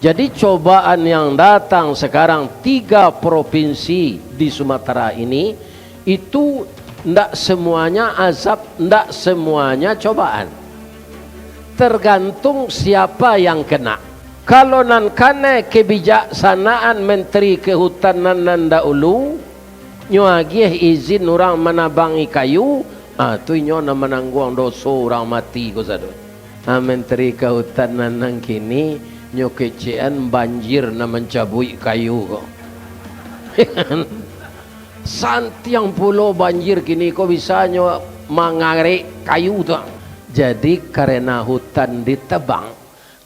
Jadi cobaan yang datang sekarang 3 provinsi di Sumatera ini itu tidak semuanya azab, tidak semuanya cobaan. Tergantung siapa yang kena. Kalau nan kane kebijaksanaan Menteri Kehutanan nan dahulu nyuagih izin orang menabangi kayu, tu nyo na menangguang dosa orang mati ko sado. Menteri Kehutanan nang kini nyo kecean banjir na mencabui kayu ko. Santiang pulau banjir kini ko bisa nyo mangarik kayu tu. Jadi karena hutan ditebang,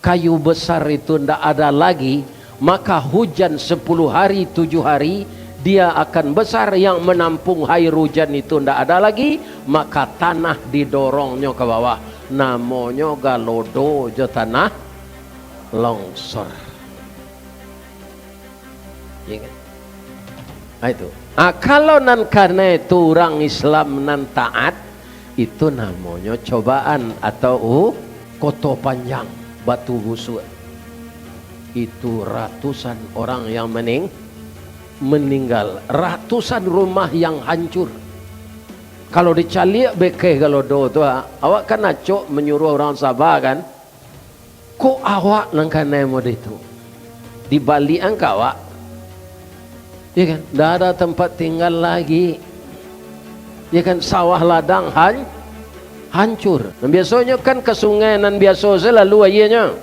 kayu besar itu ndak ada lagi, maka hujan 10 hari 7 hari dia akan besar, yang menampung air hujan itu ndak ada lagi, maka tanah didorongnya ke bawah, namanya galodo jo tanah longsor. Ya kan? Nah, itu. Kalau nan karena itu orang Islam nan taat, itu namanya cobaan atau koto panjang batu busuk. Itu ratusan orang yang meninggal, ratusan rumah yang hancur. Kalau dicalik beke galodo tu, awak kan acok menyuruh orang Sabah kan, kok awak nang kanai mod itu di Bali angka awak, ya kan, dah ada tempat tinggal lagi, ya kan, sawah ladang hancur. Dan biasanya kan ke sungai nan biasa selalu ayahnya,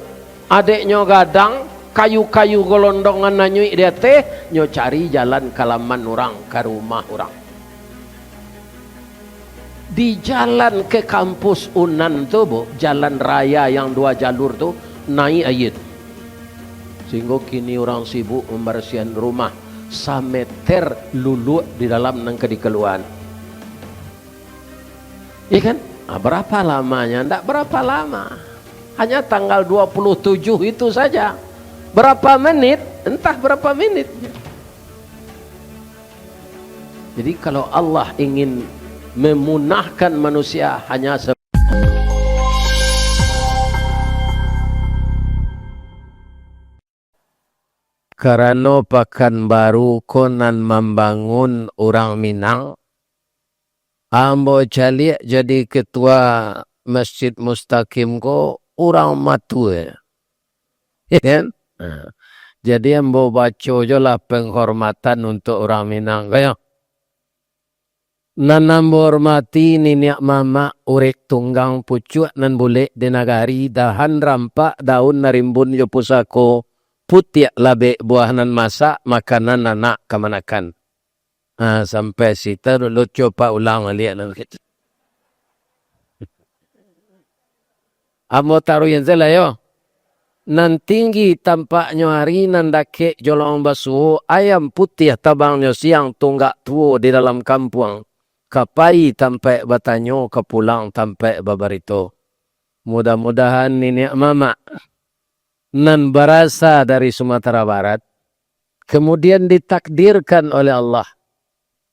adiknya gadang kayu-kayu golondongan nanyui dia teh nyo cari jalan kalaman orang ke rumah orang. Di jalan ke kampus Unan tu bu, jalan raya yang 2 jalur tu naik air, sehingga kini orang sibuk membersihkan rumah sameter lulu di dalam nang kedikeluan, ya kan? Berapa lamanya? Tidak berapa lama, hanya tanggal 27 itu saja. Berapa menit? Entah berapa menit. Jadi kalau Allah ingin memunahkan manusia hanya karena Pekanbaru konan membangun orang Minang, ambo calik jadi ketua Masjid Mustaqim ko orang Matue, ya kan? Jadi ambo baca lah penghormatan untuk orang Minang kaya. Nan ambo hormati niniak mama urek tunggang pucuk nan boleh denagari dahan rampak daun narimbun jo pusako putiak labe buah nan masak makanan anak kemanakan. Sampai situ dulu coba ulang lihat nan kita. Ambo taruh yang zela yo. Nan tinggi tampaknya hari nan dake jolong basuh ayam putih tabangnya siang tunggak tuo di dalam kampung. Kapai tampai batanyo kepulang tampai babarito. Mudah-mudahan nenek mama nan berasa dari Sumatera Barat kemudian ditakdirkan oleh Allah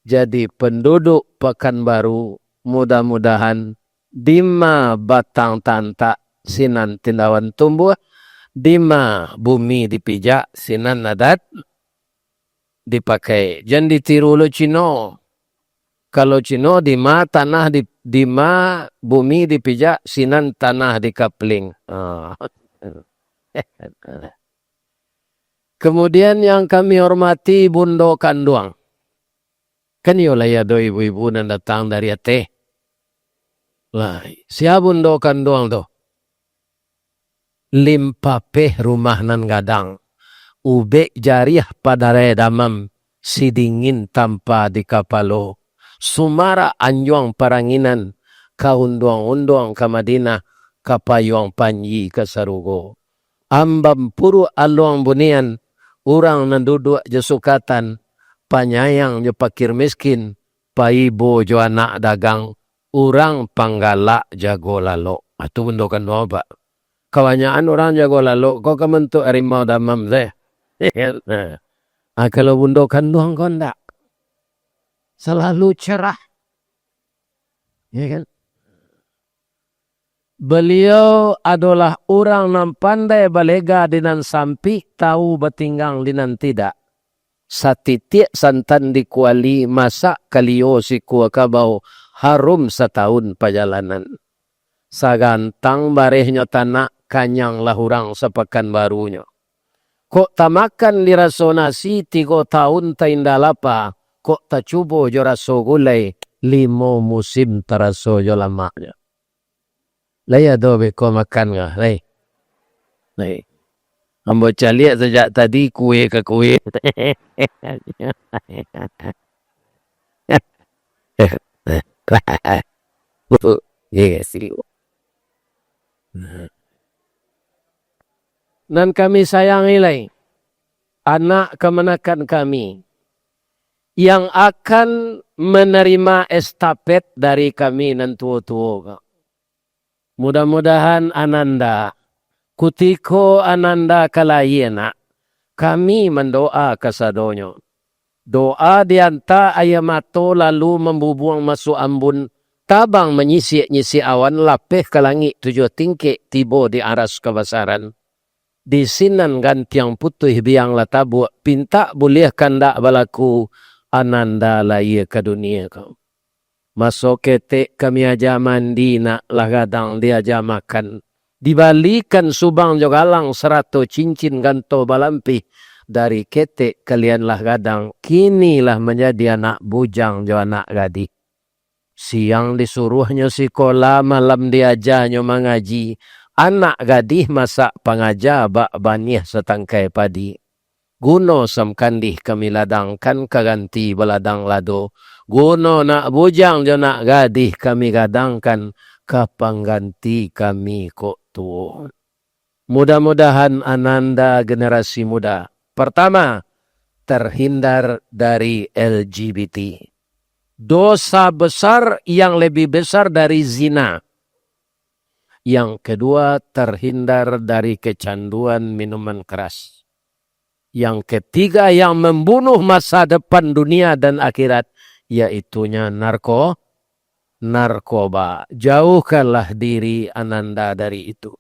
jadi penduduk Pekanbaru, mudah-mudahan dima batang tantak sinan tindawan tumbuh, dima bumi dipijak sinan nadat dipakai. Jangan ditiru lo Cino. Kalau Cino dima tanah dima bumi dipijak sinan tanah dikapling. Kemudian yang kami hormati Bundo Kanduang. Kan yolah ya do ibu-ibu yang datang dari Aceh. Lah, siapa Bundo Kanduang tu? Limpapeh rumah nan gadang. Ubek jariah pada redamam si dingin tanpa di kapalo. Sumara anjuang paranginan kaunduang-unduang ke Madinah kapayuang panji ke Sarugo. Ambam puru aluang bunian orang nan duduk jesukatan panyayang je pakir miskin paibo jo anak dagang orang panggalak jago lalo. Itu bentukan doa pak. Kebanyakan orang jago lalo kau kementuk harimau damam deh. Kalau bundokan doang kau ndak. Selalu cerah. Ya kan? Beliau adalah orang yang pandai balega dengan sampi, tahu betinggang dengan tidak. Satitik santan dikuali, masak kalio si kuakabau, harum setahun perjalanan. Sagantang barehnya tanak, kanyang lahurang sepekan barunya. Kok tamakan dirasonasi 3 tahun taindalapa, kok tak cubo jo raso gulai, 5 musim teraso jo lamaknya. Lai adobe ko makan nga, lai. Lai. Ambo caliak sejak tadi kue ke kue. Dan kami sayangi lai anak kemenakan kami yang akan menerima estafet dari kami nan tua-tua. Mudah-mudahan Ananda, kutiko Ananda kalayena, kami mendoa kesadonyo. Doa dianta ayamato lalu membubuang masuk ambun, tabang menyisik-nyisik awan, lapeh ke langit 7 tingkik, tibo di aras kebesaran. Di sinan gantiang putih biang latabu, pinta boleh kandak balaku, Ananda laya ke dunia kau. Masuk ketek kami aja mandi nak lagadang dia aja makan. Dibalikan subang jogalang 100 cincin ganto balampi. Dari ketek kalian lagadang. Kinilah menjadi anak bujang jo anak gadis. Siang disuruhnya sekolah, malam diajarnya mengaji. Anak gadis masak pengajar bak banih setangkai padi. Guno samkandih kami ladangkan kaganti beladang lado. Guno nak bujang jo nak gadih kami gadangkan kapangganti kami kok tuo. Mudah-mudahan Ananda generasi muda. Pertama, terhindar dari LGBT. Dosa besar yang lebih besar dari zina. Yang kedua, terhindar dari kecanduan minuman keras. Yang ketiga, yang membunuh masa depan dunia dan akhirat, yaitunya narkoba. Jauhkanlah diri Ananda dari itu.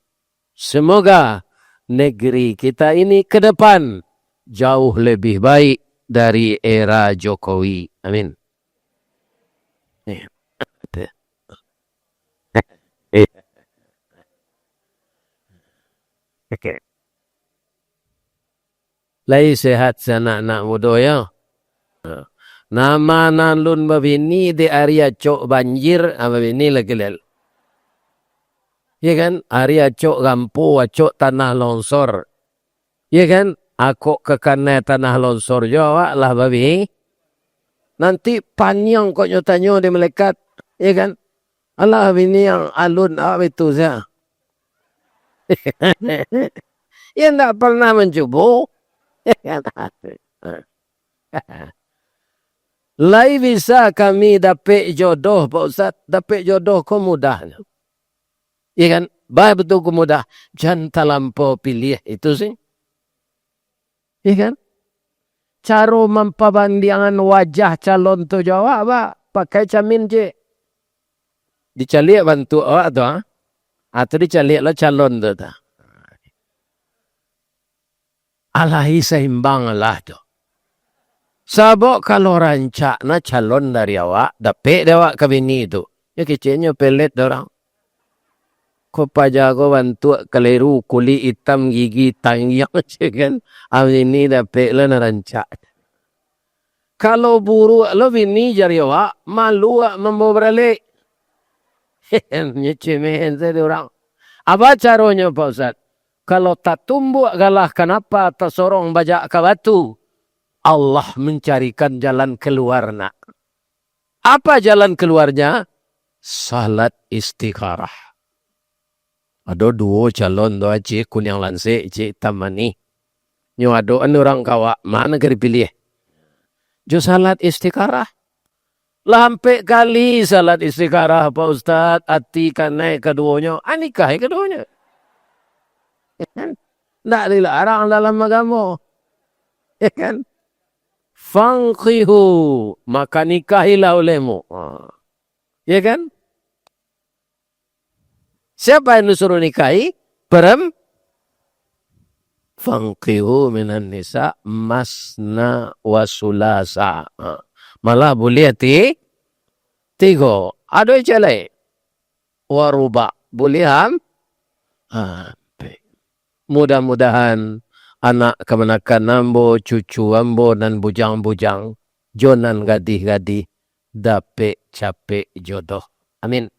Semoga negeri kita ini ke depan jauh lebih baik dari era Jokowi. Amin. Okay. Lai sehat anak-anak muda ya. Nama nanlun babini di area cok banjir, babini lagi lel. Ya kan? Area cok gampu, cok tanah longsor. Ya kan? Aku kekana tanah longsor Jawa lah babi. Nanti panjang kok nyotanyo di melekat. Ya kan? Allah ini yang alun itu saya. Ya tidak pernah mencoba. Lai bisa kami dapat jodoh Pak Ustaz. Dapat jodoh kok mudahnya. Ya kan? Baik betul kok mudah. Jangan terlampau pilih itu sih. Ya kan? Cara mempabandingan wajah calon tu Jawa apa? Pakai camin je. Dicalik bantu awak tu. Atau dicalik lah calon tu. Alahi seimbang lah tu. Sabok kalau rancak na calon dari awak, dapat dia awak ke bini tu. Ya kecilnya pelet orang. Ko pajago bantu keliru kulit hitam gigi tangyang kan. Ini dapat lah na rancak. Kalau buruk lo bini jari awak, malu awak membawa beralik. Nyecemehen saya orang. Apa caranya Pak Ustaz? Kalau tak tumbuh galah kenapa tak sorong bajak ke batu? Allah mencarikan jalan keluar nak. Apa jalan keluarnya? Salat istikharah. Ada 2 calon doa cik kunyang lanse cik tamani. Nyo ada orang kawa mana keri pilih? Jo salat istikharah. Lampe kali salat istikharah Pak Ustaz. Hati kan naik keduanya. Nikah keduanya. Tak dilarang dalam agama. Ya kan? Fangqihu. Maka nikahilah olehmu. Ya kan? Siapa yang disuruh nikahi? Fanqihu minan nisa masna wa sulasa. Malah boleh tiga. Ada cale. Waruba. Boleh mudah-mudahan anak kemenakan nambo, cucu ambo dan bujang-bujang. Jonan gadih-gadih. Dape capek jodoh. Amin.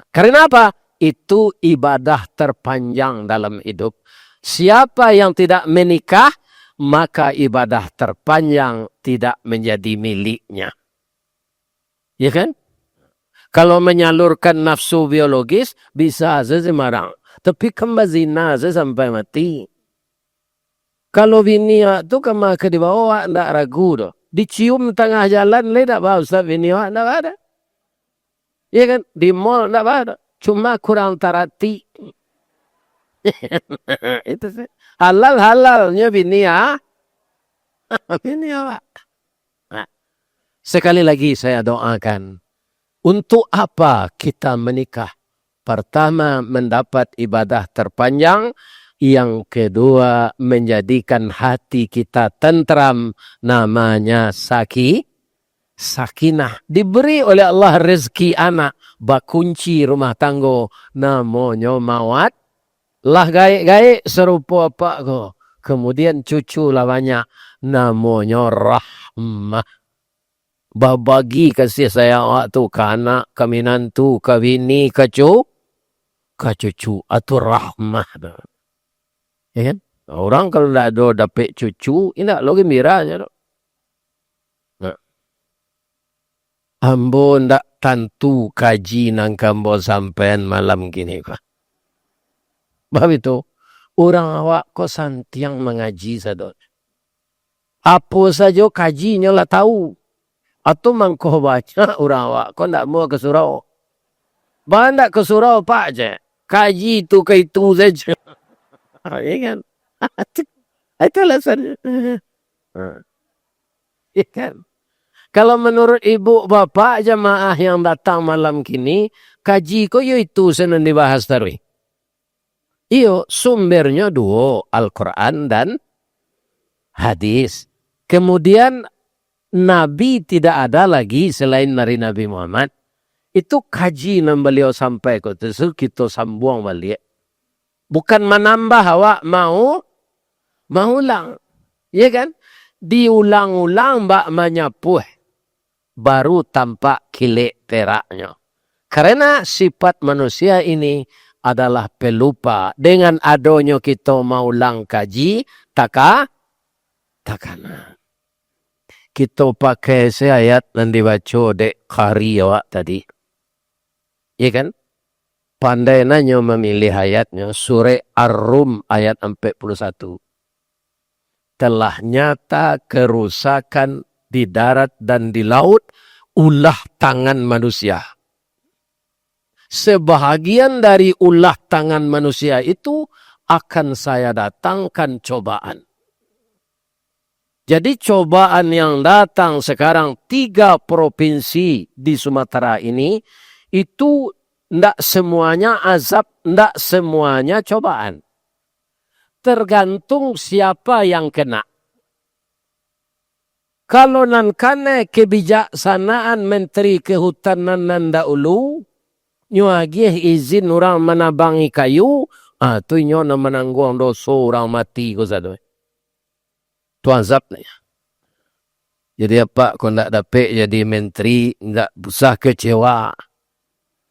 Karena apa? Itu ibadah terpanjang dalam hidup. Siapa yang tidak menikah, maka ibadah terpanjang tidak menjadi miliknya. Ya kan? Kalau menyalurkan nafsu biologis, bisa saja semarang. Tapi kembali zina sampai mati. Kalau bini itu kemana ke di bawah, tidak ragu. Doh. Dicium tengah jalan, tidak bawa Ustaz bini tidak ada. Ya kan? Di mall tidak ada. Cuma kurang tarati. Itu sih. Halal-halalnya bini bini Nah, sekali lagi saya doakan. Untuk apa kita menikah? Pertama, mendapat ibadah terpanjang. Yang kedua, menjadikan hati kita tentram. Namanya sakinah. Diberi oleh Allah rezeki anak. Bakunci rumah tanggo. Namanya mawat. Lah gaik-gaik serupa apa ko. Kemudian cucu lah banyak. Namanya rahmah. Babagi kasih sayang waktu ke anak, ke minantu, ke bini, ke cucu. Atau rahmah. Ya kan? Orang kalau tidak ada dapat cucu, tidak lo gembira aja. Ambo ndak tentu kaji nang kambo sampean malam gini kok. Bab itu orang awak kok santiang mengaji sadon. Apa saja kajinya lah tahu. Atau mangkoh baca orang awak kok ndak mau ke surau. Bah ndak ke surau pak je. Kaji itu ke itu saja. Ya kan? Itu alasan. Ya kan? Kalau menurut ibu bapak jemaah yang datang malam kini, kaji kok itu senang dibahas tarwi. Iyo, sumbernya dua, Al-Quran dan hadis. Kemudian Nabi tidak ada lagi selain dari Nabi Muhammad. Itu kaji yang beliau sampai ke itu kita sambung balik. Bukan menambah awak mau ulang. Ya kan? Diulang-ulang mbak menyapuh. Baru tampak kilik peraknya. Karena sifat manusia ini adalah pelupa. Dengan adanya kita mau ulang kaji, takana. Kita pakai ayat yang dibaca dek Qari awak tadi. Ya kan? Pandai nanya memilih ayatnya. Surah Ar-Rum ayat 41. Telah nyata kerusakan di darat dan di laut ulah tangan manusia. Sebahagian dari ulah tangan manusia itu akan saya datangkan cobaan. Jadi cobaan yang datang sekarang 3 provinsi di Sumatera ini itu tidak semuanya azab, tidak semuanya cobaan. Tergantung siapa yang kena. Kalau nan kane kebijaksanaan Menteri Kehutanan nan dahulu, nyuagih izin orang menabangi kayu, tu nyo na menanggung dosa orang mati ko sa doy. Tu azab na ya. Jadi apa kau nak dapat jadi menteri, tidak usah kecewa.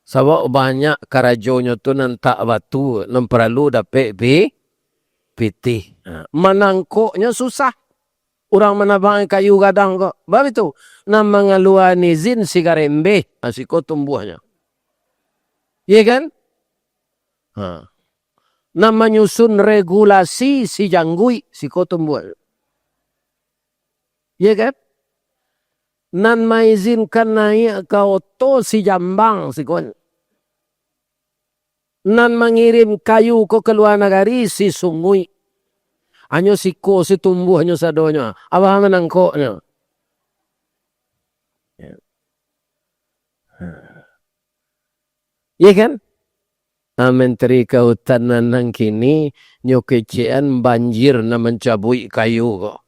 Sebab banyak kerajonyo tu nan tak batu, nan perlu dapat pitih. Menangkuknya susah. Orang menabang kayu gadang kok. Bapak itu. Nam mengaluan izin si karembe. Asiko tumbuhnya. Iya kan? Nam menyusun regulasi si janggui. Siko tumbuhnya. Iya kan? Nan mengizinkan naik ke oto si jambang. Siko. Nan mengirim kayu ke luar negeri si sungui. Hanya siko si tumbuh hanya sadonya. Abang menangkoknya. Ya kan? Menteri Kehutanan nang kini nyokecian banjir na mencabui kayu kok.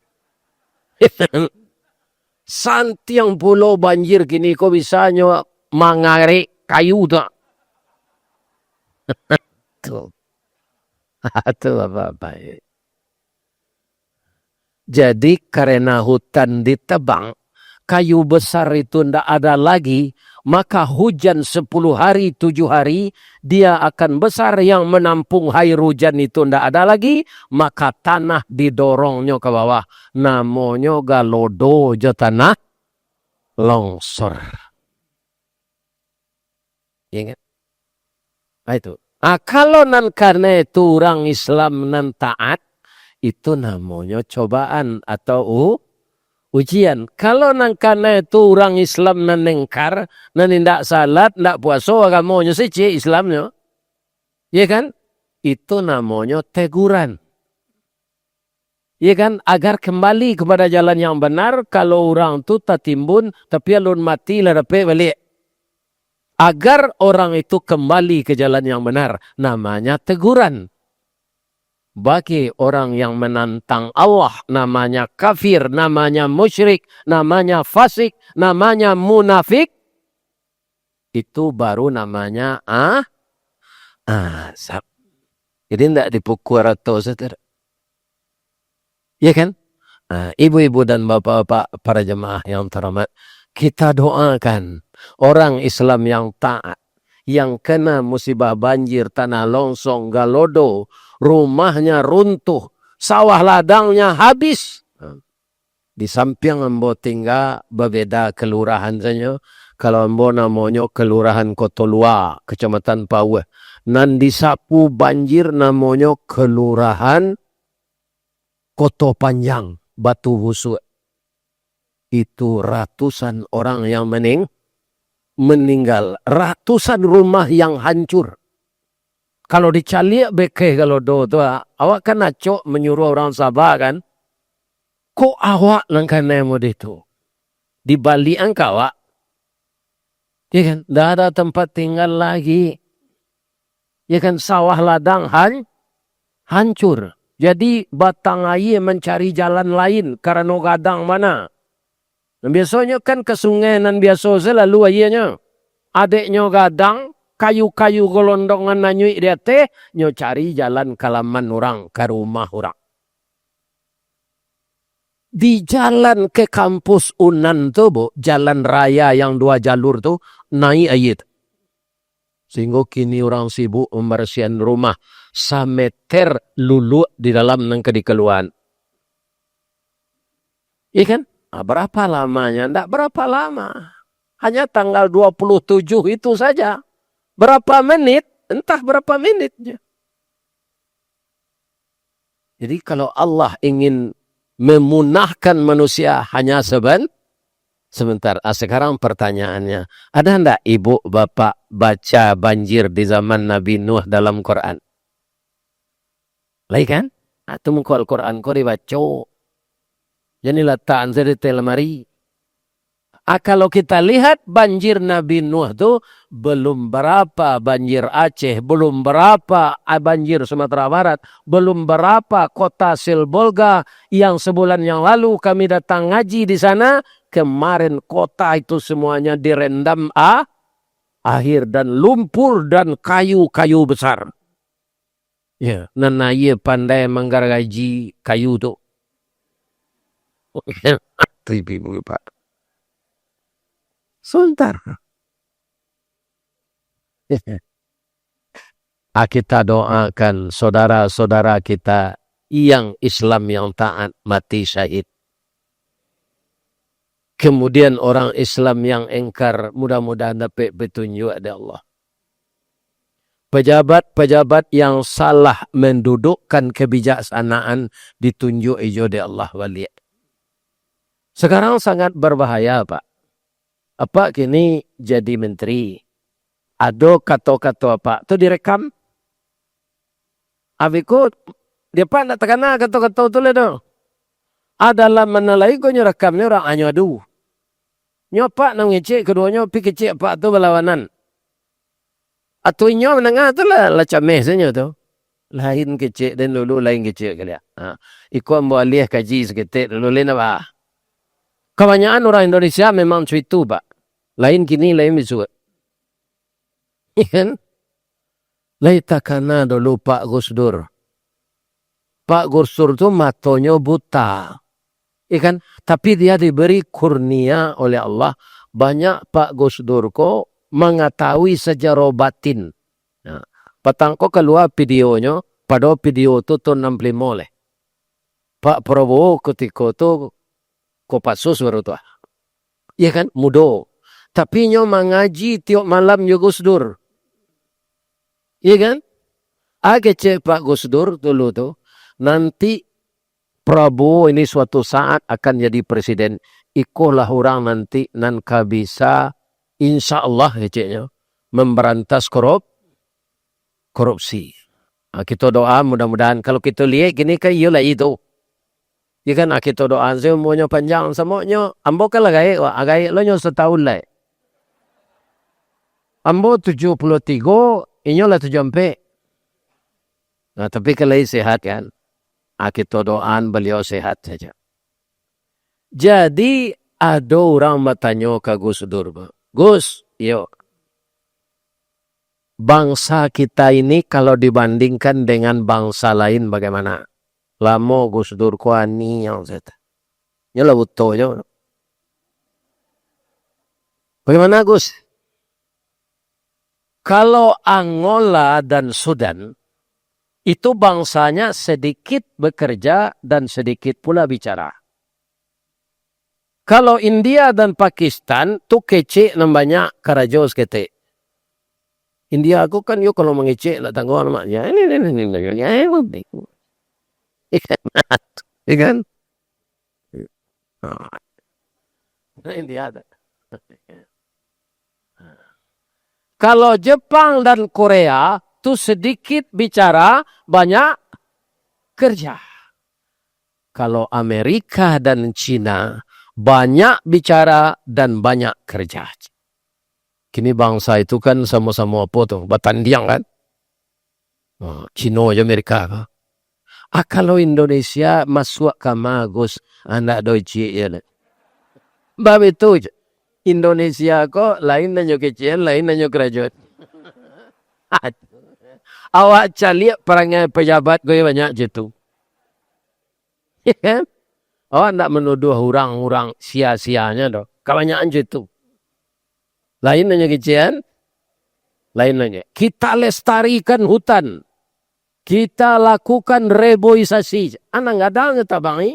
Santiang pulau banjir kini kok bisa mangari kayu tak? Tuh. Itu apa-apa. Jadi karena hutan ditebang, kayu besar itu tidak ada lagi, maka hujan 10 hari, 7 hari, dia akan besar yang menampung air hujan itu tidak ada lagi, maka tanah didorongnya ke bawah. Namanya galodo je tanah longsor. Ingat? Itu. Kalau nan karena itu orang Islam nan taat, itu namanya cobaan atau ujian. Kalau nang karena itu orang Islam nan nengkar, nan tidak salat, tidak puasa, agamanya sih Islamnya. Ya kan? Itu namanya teguran. Ya kan? Agar kembali kepada jalan yang benar, kalau orang itu tak timbun, tapi alun mati lah dapat balik. Agar orang itu kembali ke jalan yang benar, namanya teguran. Bagi orang yang menantang Allah, namanya kafir, namanya musyrik, namanya fasik, namanya munafik, itu baru namanya azab. Jadi tidak dipukul atau seter. Ya kan? Ibu-ibu dan bapak-bapak para jemaah yang terhormat, kita doakan orang Islam yang taat, yang kena musibah banjir, tanah longsong, galodo, rumahnya runtuh, sawah ladangnya habis. Di samping ambo tinggal berbeda kelurahan saja. Kalau ambo namanya kelurahan Kotolua, Kecamatan Pawe. Nan disapu banjir namanya kelurahan Koto Panjang, Batu Busuk. Itu ratusan orang yang meninggal. Ratusan rumah yang hancur. Kalau dicalik beke kalau do tu awak kan acok menyuruh orang Sabah kan. Kok awak langkan nemo itu? Di Bali angka awak. Ya kan? Dah ada tempat tinggal lagi. Ya kan sawah ladang hancur. Jadi batang air mencari jalan lain karena gadang mana. Dan biasanya kan ke sungai nan biasa selalu airnya. Adiknya gadang, kayu-kayu golondongan nanyui dia teh, nyo cari jalan kalaman orang ke rumah orang. Di jalan ke kampus Unan tuh, Bu, jalan raya yang 2 jalur tuh naik air. Sehingga kini orang sibuk membersihkan rumah. Sameter lulu di dalam nang kedikeluan. Iya kan? Berapa lamanya? Tidak berapa lama. Hanya tanggal 27 itu saja. Berapa menit? Entah berapa menitnya. Jadi kalau Allah ingin memunahkan manusia hanya sebentar. Sekarang pertanyaannya. Ada enggak ibu bapak baca banjir di zaman Nabi Nuh dalam Quran? Lai kan? Itu muka Al-Quran ko dibaca. Jadi letakkan saya di telemari. Kalau kita lihat banjir Nabi Nuh itu belum berapa banjir Aceh, belum berapa banjir Sumatera Barat, belum berapa kota Silbolga yang sebulan yang lalu kami datang ngaji di sana. Kemarin kota itu semuanya direndam air dan lumpur dan kayu-kayu besar. Ya, nana ye pandai menggargaji kayu tu. Ibu Pak. Sebentar. Kita doakan saudara-saudara kita yang Islam yang taat mati syahid. Kemudian orang Islam yang engkar mudah-mudahan dapat petunjuk dari Allah. Pejabat-pejabat yang salah mendudukkan kebijaksanaan ditunjuk ijo oleh Allah wali. Sekarang sangat berbahaya, Pak. Apa kini jadi menteri? Ada kata-kata apa? Itu direkam. Abiku, dia Pak nak terkena kata-kata itu le. Adalah menilai ko nyerekamnya orang hanya adu. Nyopak nang ngecek keduanya pi kecek Pak tu berlawanan. Atau inyo menengah tu lah cameh saja tu. Lain kecil dan dulu lain kecil kali ya. Iku ambo alih kaji seketik dulu lain apa? Kebanyakan orang Indonesia memang itu pak. Lain kini lain bisu. Kan? Lain takana dulu Pak Gus Dur. Pak Gus Dur tu matonya buta. Ikan, tapi dia diberi kurnia oleh Allah. Banyak Pak Gus Dur ko mengetahui sejarah batin. Nah, patang ko keluar videonya, pada video tu nampli moleh. Pak Prabowo ketika tu Kopassus baru tu. Iya kan, mudo. Tapi nyo mengaji tiap malam yo Gus Dur. Iya kan? Age cek Pak Gus Dur dulu tu, nanti Prabowo ini suatu saat akan jadi presiden. Ikulah orang nanti nan bisa insya Allah ceknya memberantas korupsi. Kita doa mudah-mudahan kalau kita lihat gini kan iyalah itu. Ya kan kita doa semuanya panjang semuanya. Ambo kan lagai lo nyo setahun lah. Ambo 73, inyo lah 74. Nah, tapi kalau sehat kan. Kita doaan beliau sehat saja. Jadi ada orang bertanya ke Gus Dur. Gus, yuk. Bangsa kita ini kalau dibandingkan dengan bangsa lain bagaimana? Lamo Gus Dur kuani yang zeta. Nyola butonya. Bagaimana Gus? Kalau Angola dan Sudan itu bangsanya sedikit bekerja dan sedikit pula bicara. Kalau India dan Pakistan tu kece namanya karajos kete. India aku kan yo kalau mengecek lah tanggungan maknya. Ini. Ikan. Nah, India ada. Kalau Jepang dan Korea tu sedikit bicara, banyak kerja. Kalau Amerika dan Cina, banyak bicara dan banyak kerja. Kini bangsa itu kan sama-sama apa tuh? Batandiang kan? Cina aja Amerika. Kalau Indonesia masuk ke Magus, anak Deutsche ya. Bab itu Indonesia kok lain nanya kecil, lain nanya kerajaan. Awak cari perangai pejabat gue banyak gitu. Ya kan? Awak nak menuduh orang-orang sia-sianya doh. Kebanyakan gitu. Lain nanya kecian. Lain nanya. Kita lestarikan hutan. Kita lakukan reboisasi. Anak nggak ada nggak tabangi.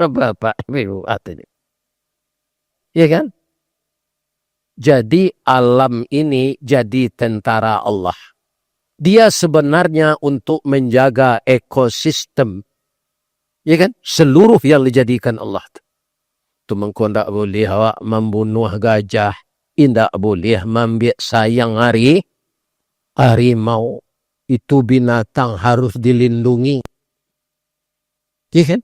Bapak ibu ini. Ya kan? Jadi alam ini jadi tentara Allah. Dia sebenarnya untuk menjaga ekosistem. Ya kan? Seluruh yang dijadikan Allah. Tumengko ndak boleh awak membunuh gajah. Indak boleh membiak sayang harimau. Itu binatang harus dilindungi. Ya kan?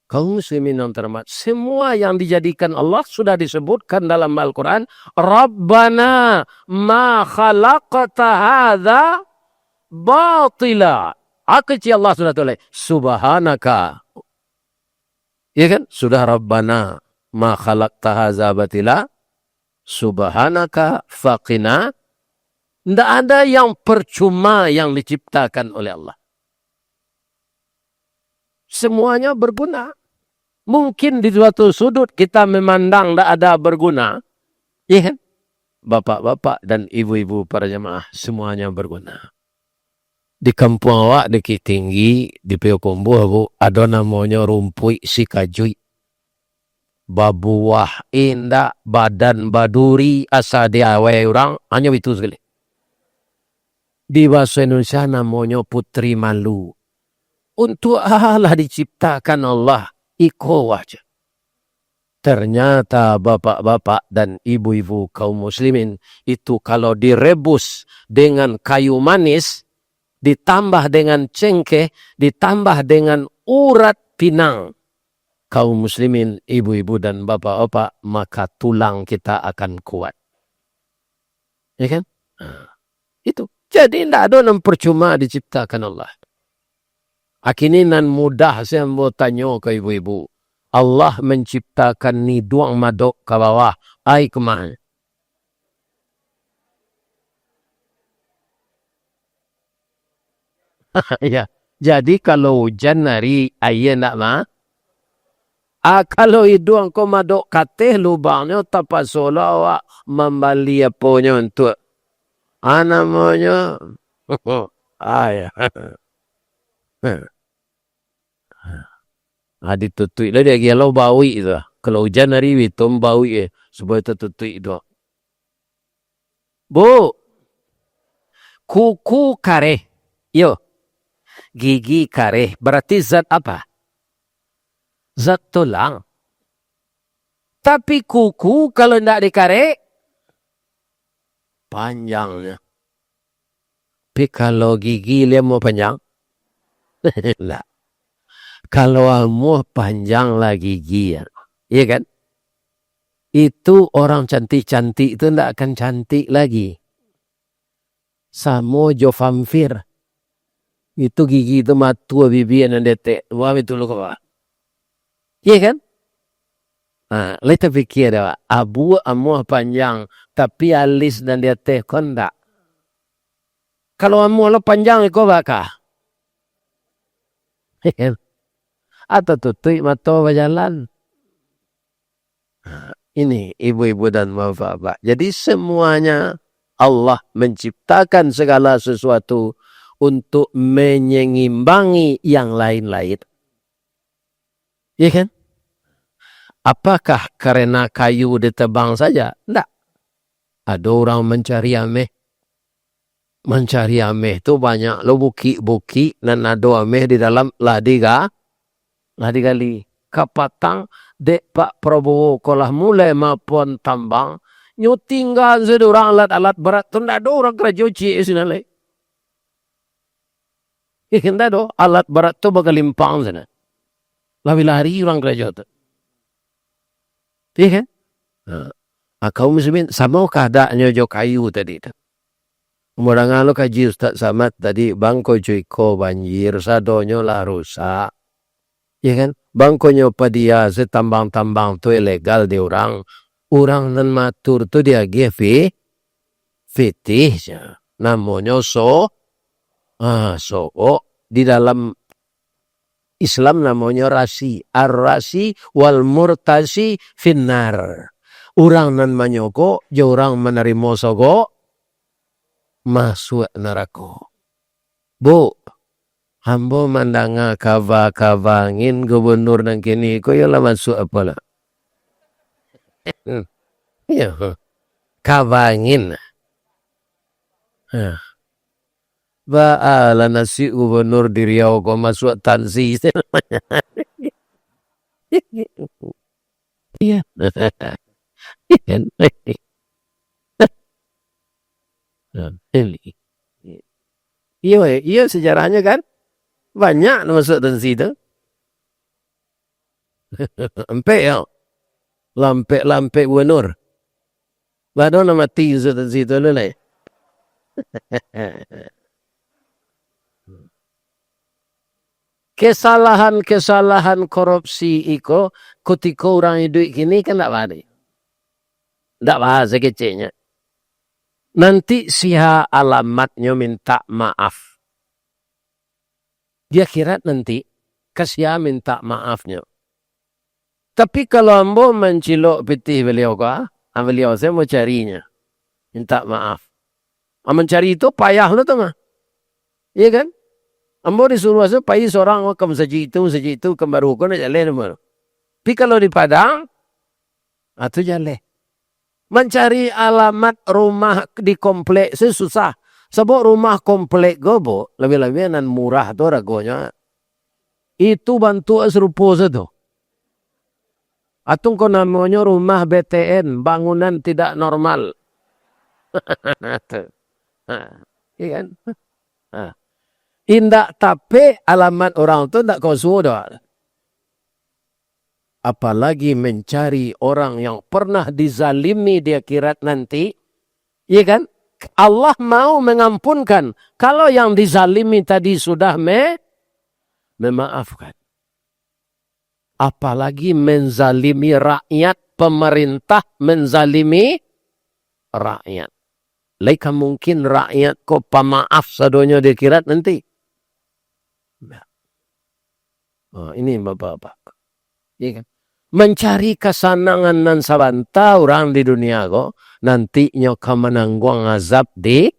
Kaum muslimin yang terhormat, semua yang dijadikan Allah sudah disebutkan dalam Al-Quran. Rabbana ma khalaqta hadha batila. Akhirnya Allah sudah tulis. Subhanaka. Ya kan? Sudah Rabbana ma khalaqta hadha batila. Subhanaka faqina. Tidak ada yang percuma yang diciptakan oleh Allah. Semuanya berguna. Mungkin di suatu sudut kita memandang tidak ada berguna. Ya kan? Bapak-bapak dan ibu-ibu para jemaah semuanya berguna. Di kampung awak di Tinggi, di Payakumbuh, ada namanya rumpui sikajui. Babuah indah, badan baduri, asa diawai orang, hanya itu sekali. Di bahasa Indonesia namanya putri malu. Untuk Allah diciptakan Allah, iko wajah. Ternyata bapak-bapak dan ibu-ibu kaum muslimin itu kalau direbus dengan kayu manis, ditambah dengan cengkeh, ditambah dengan urat pinang. Kaum muslimin, ibu-ibu dan bapak-bapak, maka tulang kita akan kuat. Ya kan? Itu. Jadi tidak ada yang percuma diciptakan Allah. Akini nan mudah saya mau tanya ke ibu-ibu. Allah menciptakan ni duang madok ke bawah. Ai kemana? Ya. Jadi kalau hujan hari ayah nak mah. Kalau hidung ko madok kateh lubangnya tapasola awak membali aponya untuk namanya ya. Ditutui lah dia kalau bawi itu. Kalau hujan hari itu bawi supaya tertutui itu. Bu, kuku kare. Yo, gigi kare. Berarti zat apa? Zat tulang. Tapi kuku kalau tidak dikare, panjangnya. Tapi kalau gigi dia mau panjang? Lah. Kalau mau panjang lah gigi ya. Iya kan? Itu orang cantik-cantik itu tidak akan cantik lagi. Samo jo vampir. Itu gigi itu matua bibir dan detek. Wah itu lo apa? Iya kan? Kita pikir dah. Abu amuah panjang. Tapi alis dan detek kan tak. Kalau amuah lo panjang kau bakal. Atau tutui mata berjalan. Ini ibu-ibu dan bapak-bapak. Jadi semuanya Allah menciptakan segala sesuatu untuk menyengimbangi yang lain-lain. Ya kan? Apakah karena kayu ditebang saja? Tidak. Ada orang mencari ameh. Mencari ameh itu banyak. Lo buki-buki dan ada ameh di dalam ladiga. Ladigali. Kapatang dek Pak Prabowo kolah mulai maupun tambang. Nyo tinggal sedurang alat-alat berat. Itu tidak ada orang kerja uci sinalai. Ikan ada alat berat tu bakal limpang sana. Lari orang kerja tu. Iya kan? Kaum muslimin sama keadaannya jo kayu tadi tu. Umurangan lo kaji Ustaz Samad tadi bangko joiko banjir sadonyo lah rusak. Iya kan? Bangkonya padia setambang-tambang tu ilegal di orang. Orang dan matur tu dia gefe fitih. Namanya so di dalam Islam namanya rasi. Ar-rasi wal murtasi finnar. Orang nan manyoko, orang menerima sogo, masuk neraka. Bu, hambo mandanga kavangin gubernur nang kini, ko yola masuk apa lah? Ya, kavangin. Ba'ala nasi gubernur di Riau ko masuk tansi. Iya. Iya sejarahnya kan banyak masuk tansi itu. Sampai ya. Lampe gubernur. Baru nama mati masuk tansi itu lah. Kesalahan korupsi itu ketika orang hidup gini kan tak ada. Tak bahasa kecilnya. Nanti siha alamatnya minta maaf. Dia kira nanti kesia minta maafnya. Tapi kalau ambo mencilok pitih beliau beliau saya mau carinya. Minta maaf. Mencari itu payah lo tengah. Iya kan? Ambo disuruh masuk payah seorang wakam sejitu kembaru ko na jalan mo. Tapi kalau di Padang itu jalan. Mencari alamat rumah di komplek susah. Sebab rumah komplek gobo lebih-lebih nan murah tu ragonya. Itu bantu serupa itu. Atung ko namanya rumah BTN, bangunan tidak normal. Iya kan? Indak tapi alamat orang tu tak kau sudah. Apalagi mencari orang yang pernah dizalimi di akhirat nanti. Iya kan? Allah mau mengampunkan kalau yang dizalimi tadi sudah memaafkan. Apalagi menzalimi rakyat, pemerintah menzalimi rakyat. Laika mungkin rakyat kok pemaaf sadonya di akhirat nanti. Oh, ini bapak-bapak. Ya kan? Mencari kesenangan dan sabanta orang di dunia kok nantinya akan menanggung azab di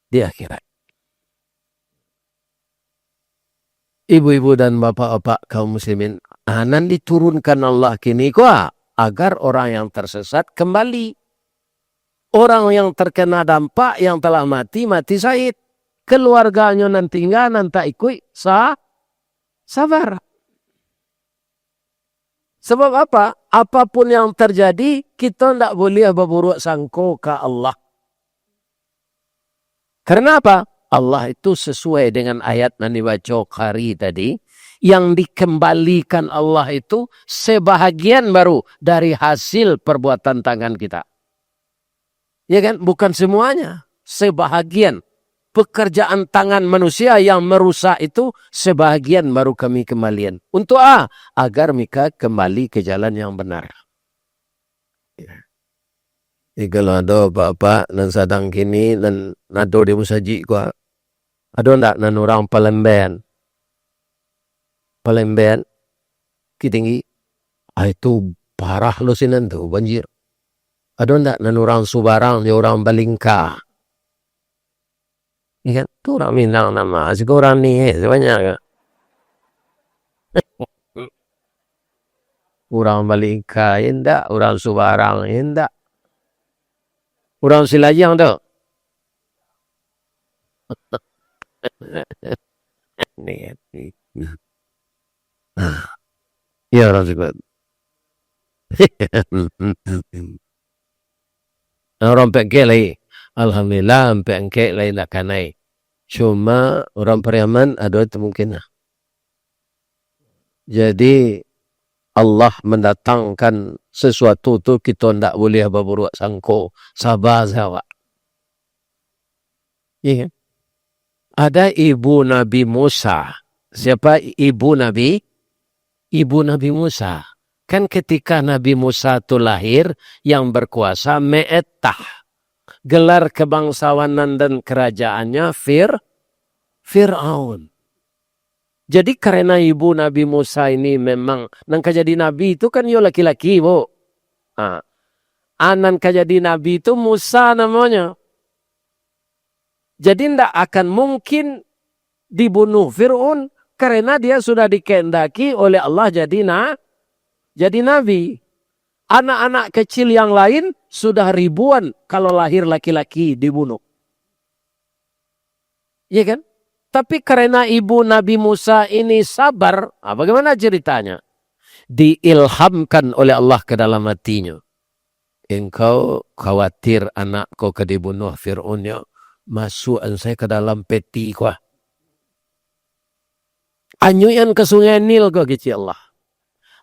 akhirat. Ibu-ibu dan bapak-bapak kaum muslimin, anan diturunkan Allah kini kok agar orang yang tersesat kembali. Orang yang terkena dampak yang telah mati syahid. Keluarganya nanti nanti ikut sabar. Sebab apa? Apapun yang terjadi, kita tidak boleh berburuk sangka ke Allah. Karena apa? Allah itu sesuai dengan ayat yang dibaca hari tadi, yang dikembalikan Allah itu sebahagian baru dari hasil perbuatan tangan kita. Ya kan? Bukan semuanya. Sebahagian. Pekerjaan tangan manusia yang merusak itu sebahagian baru kami kembalian. Untuk agar mereka kembali ke jalan yang benar. Ya. Kalau ada bapak dan sadang kini dan nado di musaji gua. Ada ndak nan orang Palembang? Palembang kitinggi. Itu parah lo sinan tuh banjir. Ada ndak nan orang Subarang, orang Balingka. Ikan tu orang Minang nama, asik orang ni sebanyak. Orang Balingka indak, orang Subarang indak. Orang Silajang tu. Ni. Ya orang sebut. Orang pekek lagi. Alhamdulillah pekek lagi nak kanai. Cuma orang Pariaman ada kemungkinan. Jadi Allah mendatangkan sesuatu tu kita tidak boleh berburuk sangka. Sabar sahaja. Ya. Ada ibu Nabi Musa. Siapa ibu Nabi? Ibu Nabi Musa. Kan ketika Nabi Musa itu lahir, yang berkuasa Me'etah. Gelar kebangsawanan dan kerajaannya Fir'aun. Jadi karena ibu Nabi Musa ini memang nangka jadi nabi itu kan yo laki-laki, Bu. Anan jadi nabi itu Musa namanya. Jadi tidak akan mungkin dibunuh Fir'aun karena dia sudah dikehendaki oleh Allah jadi nabi. Anak-anak kecil yang lain sudah ribuan kalau lahir laki-laki dibunuh. Iya kan? Tapi karena ibu Nabi Musa ini sabar, bagaimana ceritanya? Diilhamkan oleh Allah ke dalam hatinya. Engkau khawatir anakku ke dibunuh Fir'aunnya. Masukkan saya ke dalam peti kau. Anyuyan ke sungai Nil kau kecil Allah.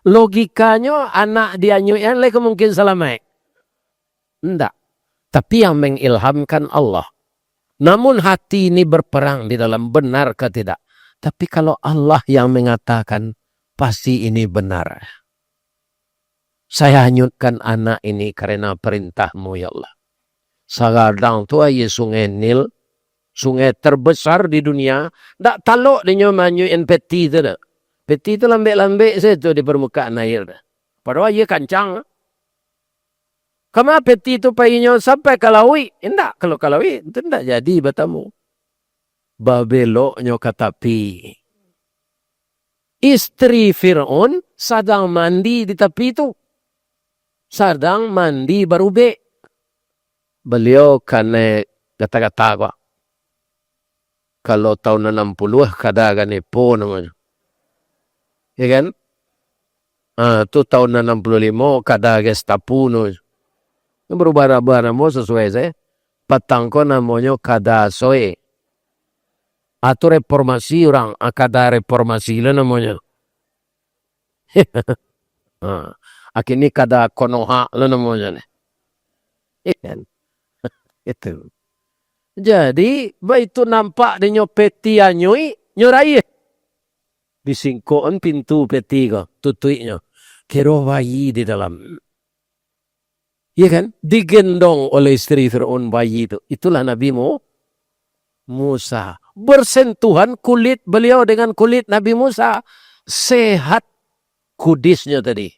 Logikanya anak dianyuyan lagi mungkin selamat. Tidak. Tapi yang mengilhamkan Allah. Namun hati ini berperang di dalam benar ke tidak. Tapi kalau Allah yang mengatakan pasti ini benar. Saya hanyutkan anak ini karena perintahmu ya Allah. Sekarang tu aja sungai Nil. Sungai terbesar di dunia. Tak taluk dia manyuin peti tu dah. Peti itu lambek-lambek saja di permukaan air. Padahal ia kancang. Kama peti itu payinya sampai ke lawi. Tidak, kalau ke lawi itu tidak jadi batamu. Babeloknya ke tepi. Istri Fir'aun sedang mandi di tepi itu. Sedang mandi barubek. Beliau kena kata-kata apa? Kalau tahun 60 kadang nepo namanya. Ya kan? Itu tahun 65 kada Gestapo no. Berubah-ubah nama sesuai saya. Patangko namanya kada soe. Atau reformasi orang. Kada reformasi lah namanya. Akhirnya kada konoha lah namanya. Ya kan? Itu. Jadi, itu nampak dinyo peti anyoi, nyorai. Disingkoon pintu peti ko, tutuiknya. Kira bayi di dalam. Iya kan? Digendong oleh istri Fir'aun bayi itu. Itulah Nabi Musa. Bersentuhan kulit beliau dengan kulit Nabi Musa. Sehat kudisnya tadi.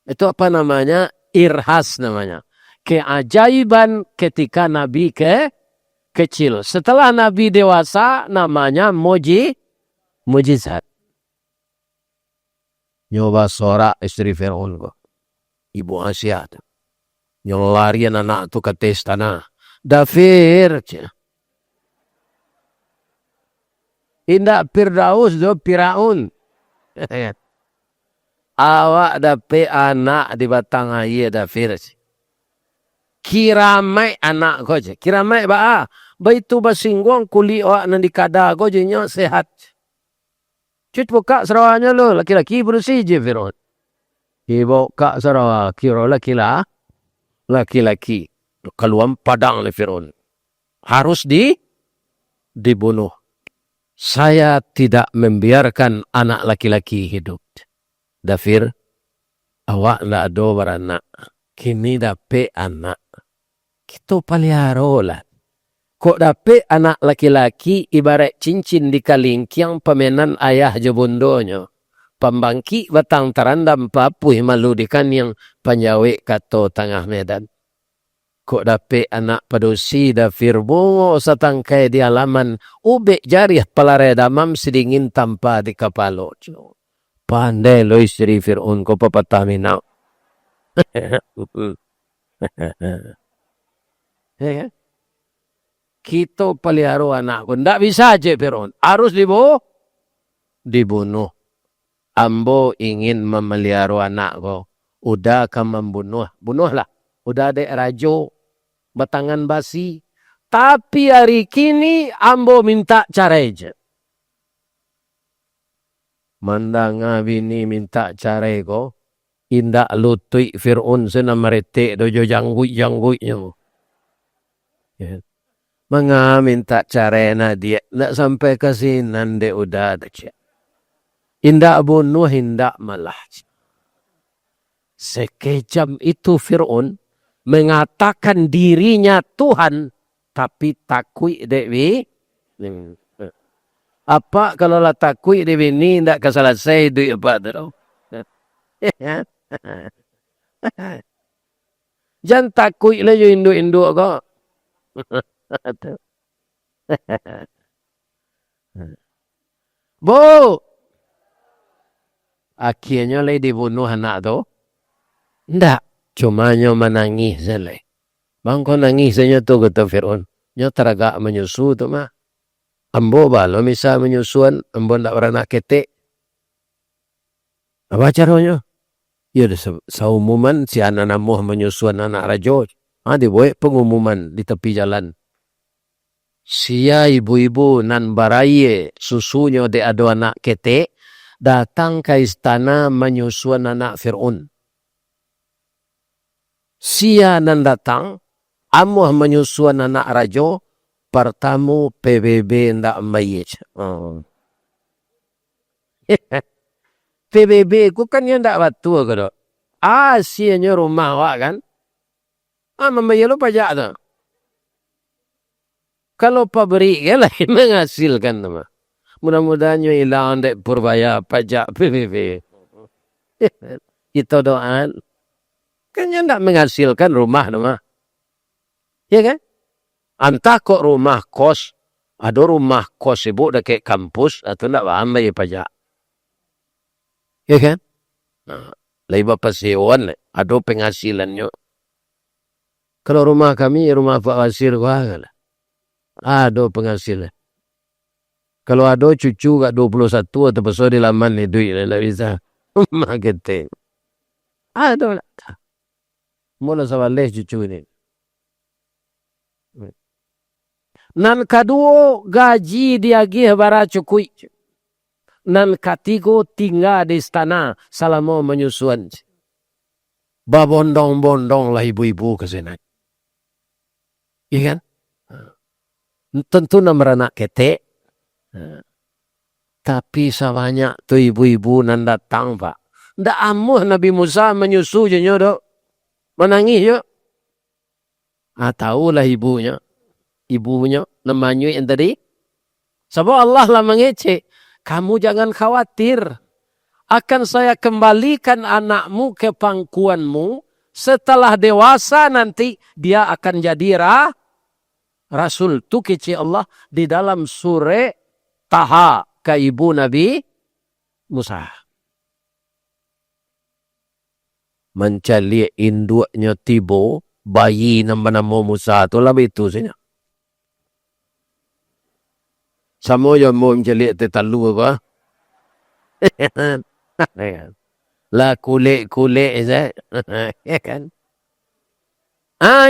Itu apa namanya? Irhas namanya. Keajaiban ketika Nabi kecil. Setelah Nabi dewasa namanya mujizat. Nyoba sorak istri Fir'aun kok. Ibu Asia. Nyolarian anak tu ke tanah. Dafir. Indak Firdaus do Firaun. Awak dapat anak di batang air Dafir. Kiramai anak kau je. Kiramai ba. Baitu basingguang kuli awak nan dikada kau je nyo sehat. Cut buka serawanya lo laki-laki bersih je Fir'aun. Ibu kak Sarawak kira laki-laki keluar padang le Fir'aun. Harus dibunuh. Saya tidak membiarkan anak laki-laki hidup. Dafir, awak ndak ada beranak. Kini dapat anak. Kita pelihara lah. Kok dapat anak laki-laki ibarat cincin di kalingkiang pemenan ayah je bundonyo. Pembangki batang terandam papuh malu dikan yang panjawik kato tengah medan. Kok dapat anak padusi Dafir bungo satangkai di halaman ubek jariah pelare damam sedingin tanpa di kapalo. Pandai lo istri Fir'aun ko papataminaw. Ya kan? Kita pelihara anak ko. Ndak bisa aja Fir'aun. Harus dibunuh. Ambo ingin memelihara anak ko. Udah kan membunuh. Bunuhlah. Udah ada rajo. Batangan basi. Tapi hari kini ambo minta cara aja. Mandanga bini minta cara ko. Indak lutui Fir'aun sena meretik dojo janggut-janggutnya. Ya. Manga minta carena dia. Ndak sampai ke sinan dia udah ada. Indak bunuh, indak malah. Sekejam itu Fir'aun mengatakan dirinya Tuhan. Tapi takui dewi. Apa kalau lah takui dewi ini ndak keselesai duit apa tu. Jangan takui lah yo induk-induk kok. Bu, akhirnya lagi dibunuh anak tu. Ndak, cuma nyo menangis saja. Bangko nangis saja tu kata Fir'aun. Nyo teragak menyusu tu mah. Ambo balo misal menyusuan, ambo ndak beranak ketek. Apa caranya? Ya seumuman si anak namuh menyusuan anak rajo. Dibuat pengumuman di tepi jalan. Sia ibu-ibu nan baraye susunya de ada anak ketek datang ke istana menyusuan anak Fir'aun. Sia nan datang amuh menyusuan anak rajo pertamu PBB ndak mayit. PBB ku kan yang ndak batu ke. Sianya rumah wak kan. Membayar lo pajak tu. Kalau pabrik ya lah menghasilkan nama. Mudah-mudahan hilang dek berbaya pajak PBB. Itu doa. Kan yang tak menghasilkan rumah nama. Ya kan? Entah kok rumah kos. Ada rumah kos ibu dekat kampus. Atau tak paham bayar pajak. Ya kan? Lebih pasiewan. Ada penghasilannya. Kalau rumah kami, rumah Pak Wasir, ada penghasilan. Kalau ada cucu kat 21 atau besar di laman ni duit lah bisa. Marketing. Ada lah. Mula sawaleh cucu ni. Nan kedua gaji diagih bara cukui. Nan ketiga tinggal di istana selama menyusuan. Babondong-bondong lah ibu-ibu ke sana. Iya kan? Tentu na meranak ketek. Tapi sebanyak tu ibu-ibu nan datang pak. Ndak amuh Nabi Musa menyusu je nyodo. Menangis yo. Tahulah ibunya. Ibunya namanya yang tadi. Sebab Allah lah mengecek. Kamu jangan khawatir. Akan saya kembalikan anakmu ke pangkuanmu. Setelah dewasa nanti dia akan jadi Rasul. Tu kecek Allah di dalam surah Taha ke ibu Nabi Musa. Mencari induknya tibo. Bayi nama Musa tu lah itu saja. Sama yang mau mencari tetalu apa? Lah kulik saya. Kan?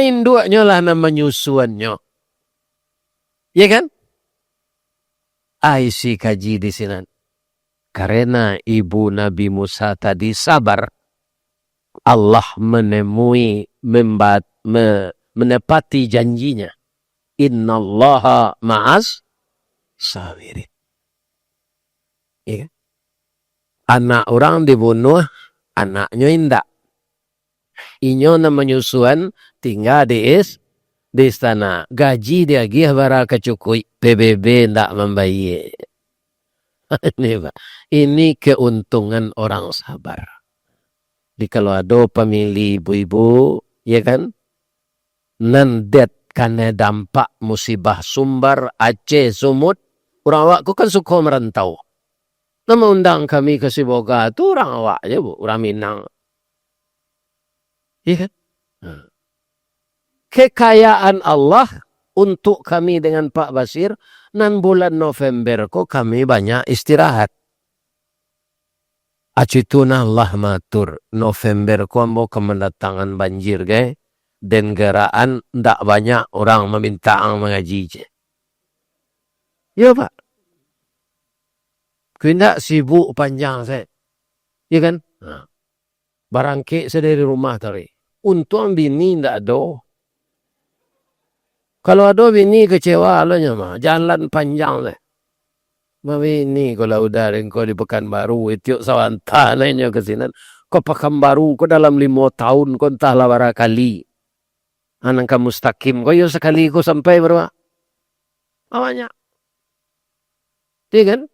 Induknya lah nama nyusuannya. Ya kan? Isi kaji di sini. Karena ibu Nabi Musa tadi sabar. Allah menemui menepati janjinya. Innallaha ma'as sawirin. Ya kan? Anak orang dibunuh, anaknya indak. Inyo na menyusuan tinggal di istana. Gaji dia gih bara kecukui. PBB ndak membayar. Ini keuntungan orang sabar. Di kalau ada pemilih ibu-ibu, ya kan? Nandet karena dampak musibah Sumbar, Aceh, Sumut. Orang awak kan suka merantau. Nama undang kami ke Siboga itu orang awak aja bu, orang Minang. Iya kan? Kekayaan Allah untuk kami dengan Pak Basir, nan bulan November kok kami banyak istirahat. Acituna Allah matur, November kok mau kemendatangan banjir ke, dan geraan ndak banyak orang meminta mengaji je. Ya Pak. Kena sibuk panjang saya. Ya kan? Barangke saya dari rumah tadi. Untung bini ndak ada. Kalau ada bini kecewa alanya mah. Jalan panjang saya. Mami ini kalau udah engkau di Pekanbaru. Itu sawanta lainnya ke sini. Kau Pekanbaru kau dalam 5 tahun kau entahlah berapa kali. Anak kamu mustaqim. Kau yuk sekali kau sampai berapa? Banyak. Iya kan?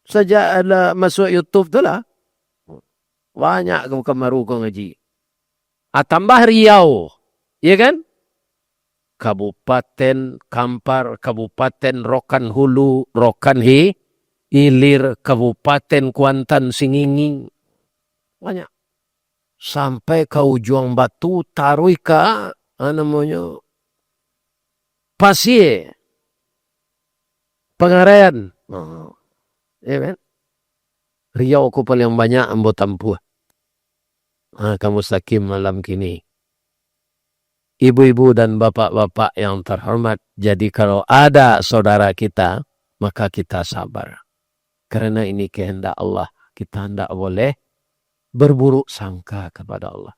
Sejak ada masuk YouTube tu lah. Banyak ke Pekanbaru kau ngaji. Tambah Riau. Iya kan? Kabupaten Kampar, Kabupaten Rokan Hulu, Rokan Hilir, Kabupaten Kuantan Singinging. Banyak. Sampai ke ujung Batu, Tarui ke, namanya, Pasir, Pengarean. Ya kan? Riau ku paling banyak ambo tampuh. Kamu sakim malam kini. Ibu-ibu dan bapak-bapak yang terhormat. Jadi kalau ada saudara kita, maka kita sabar. Karena ini kehendak Allah. Kita tidak boleh berburuk sangka kepada Allah.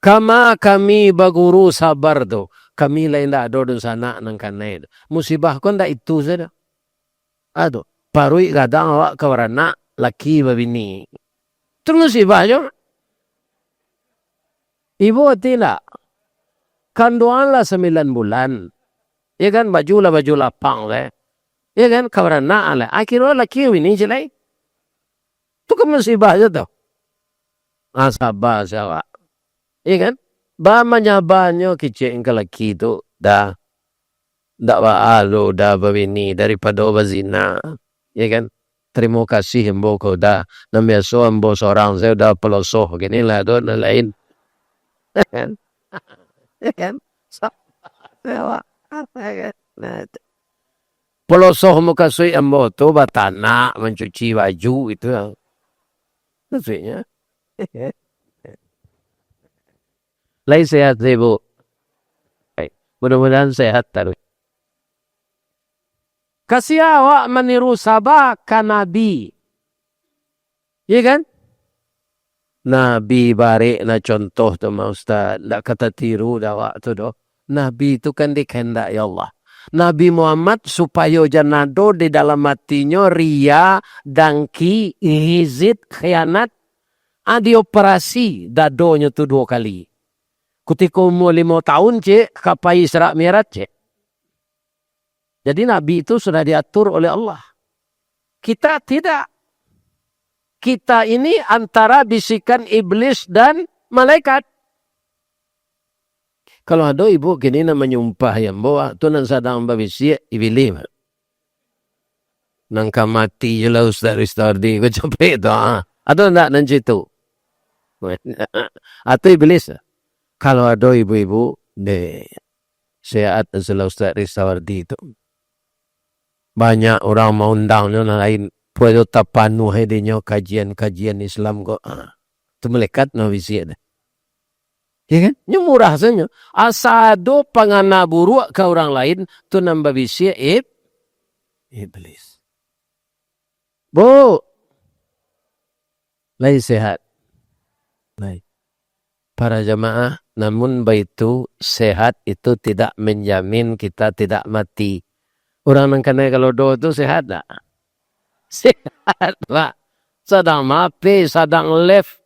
Kama kami baguru sabar tu. Kami lain tak ada di sana nangkanai. Musibah kon tak itu saja. Aduh. Parui kadang awak kawarana laki babini. Terus musibah je. Ibu tidak. Kanduanlah 9 bulan. Ya kan baju lapang le. Ya kan kawarana ale. Akhirnya laki ini jelai. Itu kan musibah je tu. Sabar sawa. Ya kan? Ba menyabarnya kecil ke laki tu dah. Dak baalu dah babini daripada bazina. Ya kan? Terima kasih embo kau dah. Nambiaso embo seorang saya dah pelosoh gini lah tu lain. Ya kan? Ya kan? Pelosoh muka sui embo tu batana mencuci baju itu yang maksudnya. Lain sehat ibu. Mudah-mudahan sehat terus. Kasih awak meniru sabah ka Nabi. Ya kan? Nabi bari na contoh tu ma ustaz. Tak kata tiru dah awak tu doh. Nabi itu kan dikehendaki Allah. Nabi Muhammad supaya janado di dalam hatinya ria, dangki, hizit, khianat. Adi operasi dadonya tuh 2 kali. Ketika umur 5 tahun cek, kapai Isra Mi'raj cek. Jadi Nabi itu sudah diatur oleh Allah. Kita tidak. Kita ini antara bisikan iblis dan malaikat. Kalau ada ibu kini namanya umpah yang bawa tu nan sadang babisi ibili. Nang kamati jelah ustaz di ko capek tu. Atau enggak nan situ. Atau iblis. Kalau ada ibu-ibu de sehat jelah ustaz di itu. Banyak orang mau undangnya lain puedo tapanu hedinya kajian-kajian Islam kok. Tu melekat no visi ada. Ya kan? Ini murah saja. Asado pangana buruk ke orang lain tu nambah bisi iblis. Bu, lagi sehat. Lagi. Para jamaah, namun baitu sehat itu tidak menjamin kita tidak mati. Orang yang kena kalau doa itu sehat tak? Sehat pak. Sedang mape, sedang left.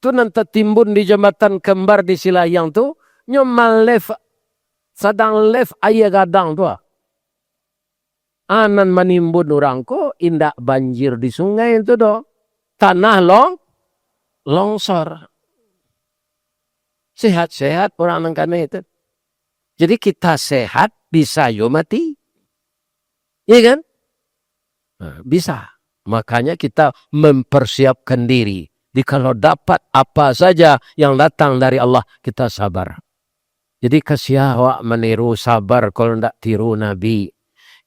Tu nanti timbun di jembatan kembar di Silayang tu, nyomal left, sedang left ayah gadang tu. Anan manimbun orang ko, indak banjir di sungai itu do. Tanah longsor. Sehat-sehat orang nangkana itu. Jadi kita sehat, bisa yo mati. Iya kan? Nah, bisa. Makanya kita mempersiapkan diri. Jadi kalau dapat apa saja yang datang dari Allah, kita sabar. Jadi kasih awak meniru sabar kalau tidak tiru Nabi.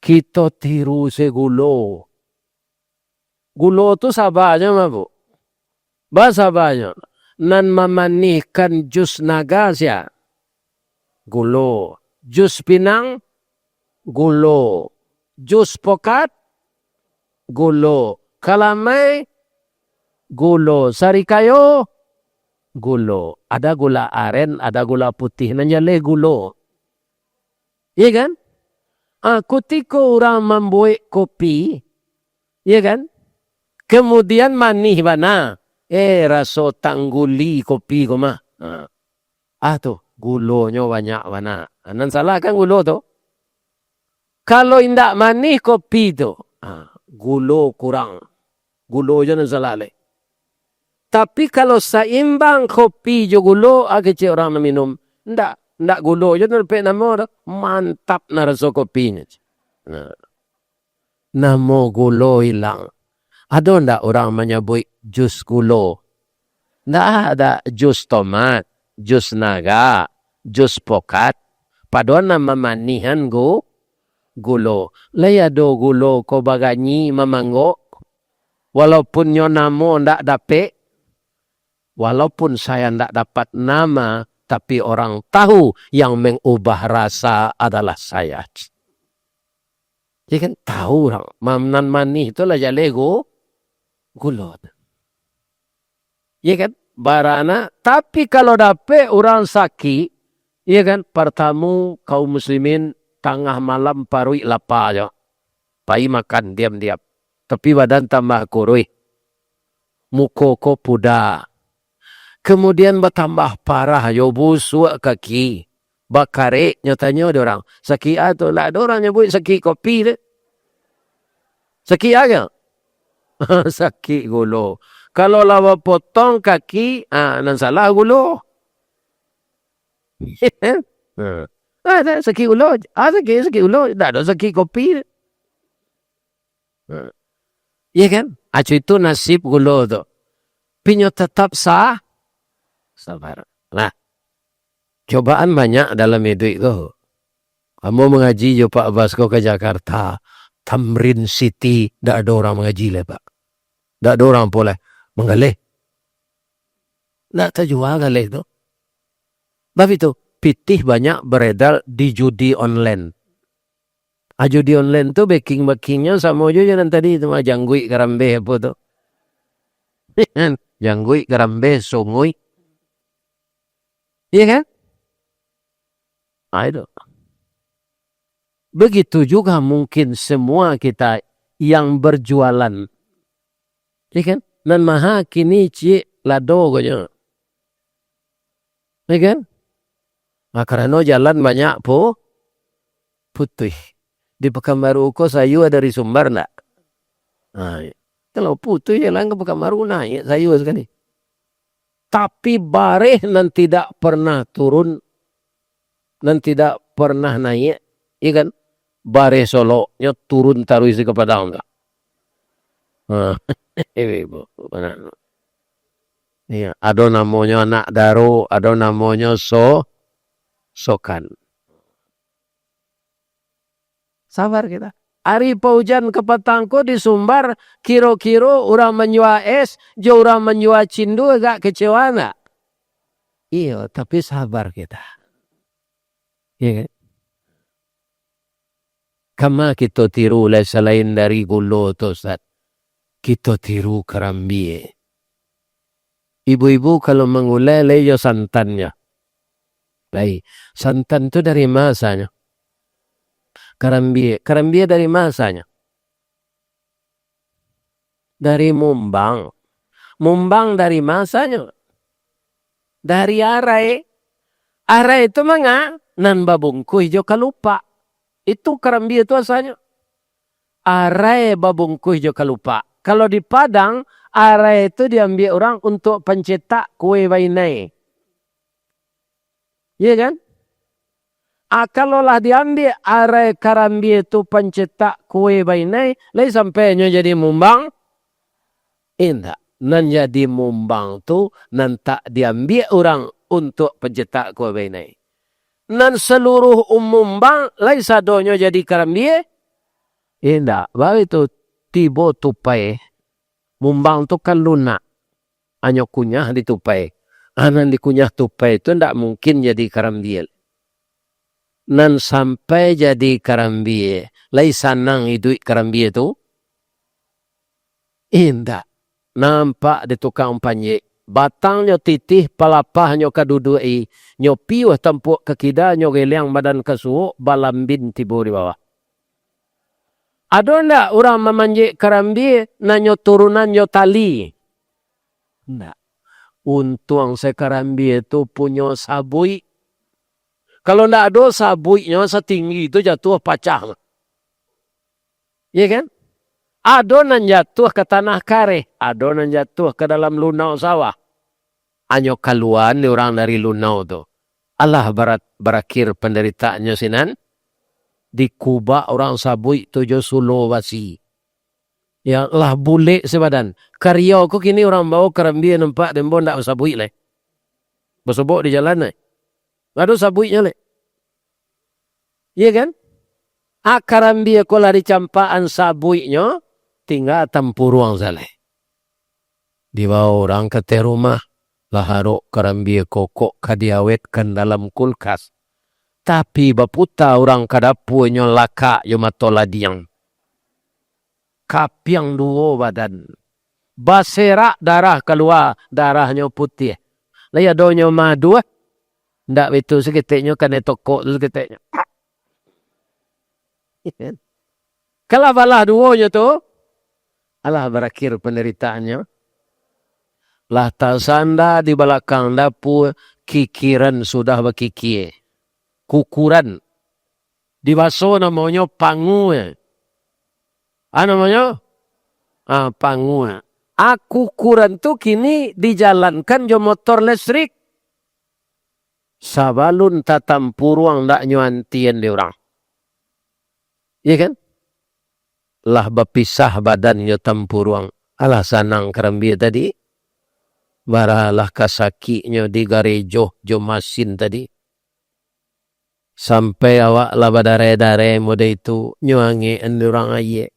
Kita tiru segulo. Gulo itu sabarnya mah bu. Bahasa sabarnya. Nan memanihkan jus naga siya. Gulo. Jus pinang. Gulo. Jus pokat. Gulo. Kalamay. Gulo, sari kayo, gulo. Ada gula aren, ada gula putih. Nanjale gulo. Iya kan? Ketika orang membuat kopi, iya kan? Kemudian manih mana? Raso tangguli kopi ko mah. Tuh, gulonya banyak mana? Nan salah kan gulo tuh? Kalau indak manih kopi tuh, gulo kurang. Gulo aja nan salah le. Tapi kalau seimbang kopi jo gulo, kecil orang minum. Ndak gulo je nampak nama mantap na rasa kopinya. Nama gulo hilang. Ada ndak orang menyebut jus gulo? Ndak ada jus tomat, jus naga, jus pokat. Padahal nama manihan gulo. Layado gulo ko baganyi mamanggo. Walaupun nyo namo ndak dapet. Walaupun saya tidak dapat nama, tapi orang tahu yang mengubah rasa adalah saya. Jadi kan tahu orang. Mamnan manih itulah jalego gulot. Ya kan? Barana. Tapi kalau dapat orang sakit, ya kan? Pertama kaum muslimin tengah malam parui lapar aja. Pai makan diam-diam. Tapi badan tambah kurui. Mukoko puda. Kemudian bertambah parah, yo busuk kaki. Bakare, nyatanya ada orang. Sakit atau lah, ada orang nyebut sakit kopi deh. Sakit aja. Sakit gulo. Kalau lawa potong kaki, nan salah gulo. Ada sakit gulo. Sakit gulo. Tak ada sakit kopi deh. Iya kan? Acu itu nasib gulo tu. Pinyo tetap sabar. Nah, cobaan banyak dalam hidup itu. Kamu mengaji jo Pak Basko ke Jakarta. Tamrin City. Tak ada orang mengaji lah Pak. Tak ada orang boleh mengalih. Tak terjual galih itu. Tapi itu, pitih banyak beredar di judi online. Judi online tu backing-backingnya sama aja yang tadi itu mah janggui karambe apa tu. Janggui karambe sungui. Iya kan? Itu. Begitu juga mungkin semua kita yang berjualan. Ya kan? Nan maha kini cik lado gonya. Ya kan? Nah, karena jalan banyak putih. Di Pekanbaru ko sayu dari sumber enggak? Nah, kalau putih jalan ke Pekanbaru naik sayu sekali. Tapi bareh nan tidak pernah turun, nan tidak pernah naik, ya kan? Bareh Solo-nya turun taruh isi kepada enggak. Ibu, benar. Iya, ada namanya anak daro, ada namanya sokan. Sabar kita. Ari paujan ke petangko di Sumbar, kiro-kiro orang menjual es, jo orang menjual cindu agak kecewa nak? Iya, tapi sabar kita. Iya kan? Kama kita tiru lah selain dari gulo tu Ustaz. Kita tiru kerambie. Ibu-ibu kalau mengulai leyo santannya. Baik, santan itu dari masanya. Kerambie dari masanya. Dari mumbang. Mumbang dari masanya. Dari arai. Arai itu manga nan babungkuy jo kalupa. Itu kerambie itu asalnya. Arai babungkuy jo kalupa. Kalau di Padang, arai itu diambil orang untuk pencetak kue bainai. Iya kan? Kalau lah diambil arai kerambie itu pencetak kue bainai, lai sampainya jadi mumbang. Indah. Nan jadi mumbang tu nan tak diambil orang untuk pencetak kue bainai. Nan seluruh mumbang lai sadonya jadi kerambie. Indah. Bahawa itu tibo tupai. Mumbang tu kan lunak. Hanya kunyah di tupai. Anan di kunyah tupai itu tidak mungkin jadi kerambie. Nan sampai jadi kerambie. Lai sanang hidup kerambie itu. Indah. Nampak di tukang panjek. Batangnya titih, palapahnya kadudui. Nyo piwah tempuk ke kida, nyo geliang badan kesuuk, balambin tibu di bawah. Ada ndak orang memanjik kerambie, nanyo turunan nyo tali? Ndak. Untung sekerambie itu punya sabui. Kalau ndak ada sabuinya setinggi itu jatuh pacah. Iya kan? Adonan jatuh ke tanah kare. Adonan jatuh ke dalam lunau sawah. Anyo kaluan ni orang dari lunau tu. Allah berakhir penderitaannya sinan. Di Kuba orang sabui tujuh Sulawesi. Ya lah bule sebadan. Karya aku kini orang bawa kerambia nampak dan pun tak sabui leh. Bersobok di jalan leh. Ada sabuinya leh. Iya kan? Kerambia ko lari campaan sabuinya. Tinggal tempuruang saleh. Di bawah orang ke rumah. Laharok kerambia kokok kadiawetkan dalam kulkas. Tapi baputa orang kadapunya laka yo matoladiang. Kapiang duo badan. Baserak darah keluar. Darahnya putih. Laya donya madu. Ndak betul seketiknya kan tokok seketiknya. Kalau balah duonya tu. Allah berakhir penderitaannya. Lah tasanda di belakang dapur. Kikiran sudah berkikir. Kukuran. Di baso namanya pangu. Apa namanya? Pangu. Kukuran tu kini dijalankan jo motor listrik. Sabalun tatampuruang ndak nyuantien di orang. Iya kan? Lah berpisah badannya tampuruang. Alah sanang kerambia tadi. Baralah kasakinya di garejo jo masin tadi. Sampai awak lah badare-dare mode itu nyuangi endurang aye.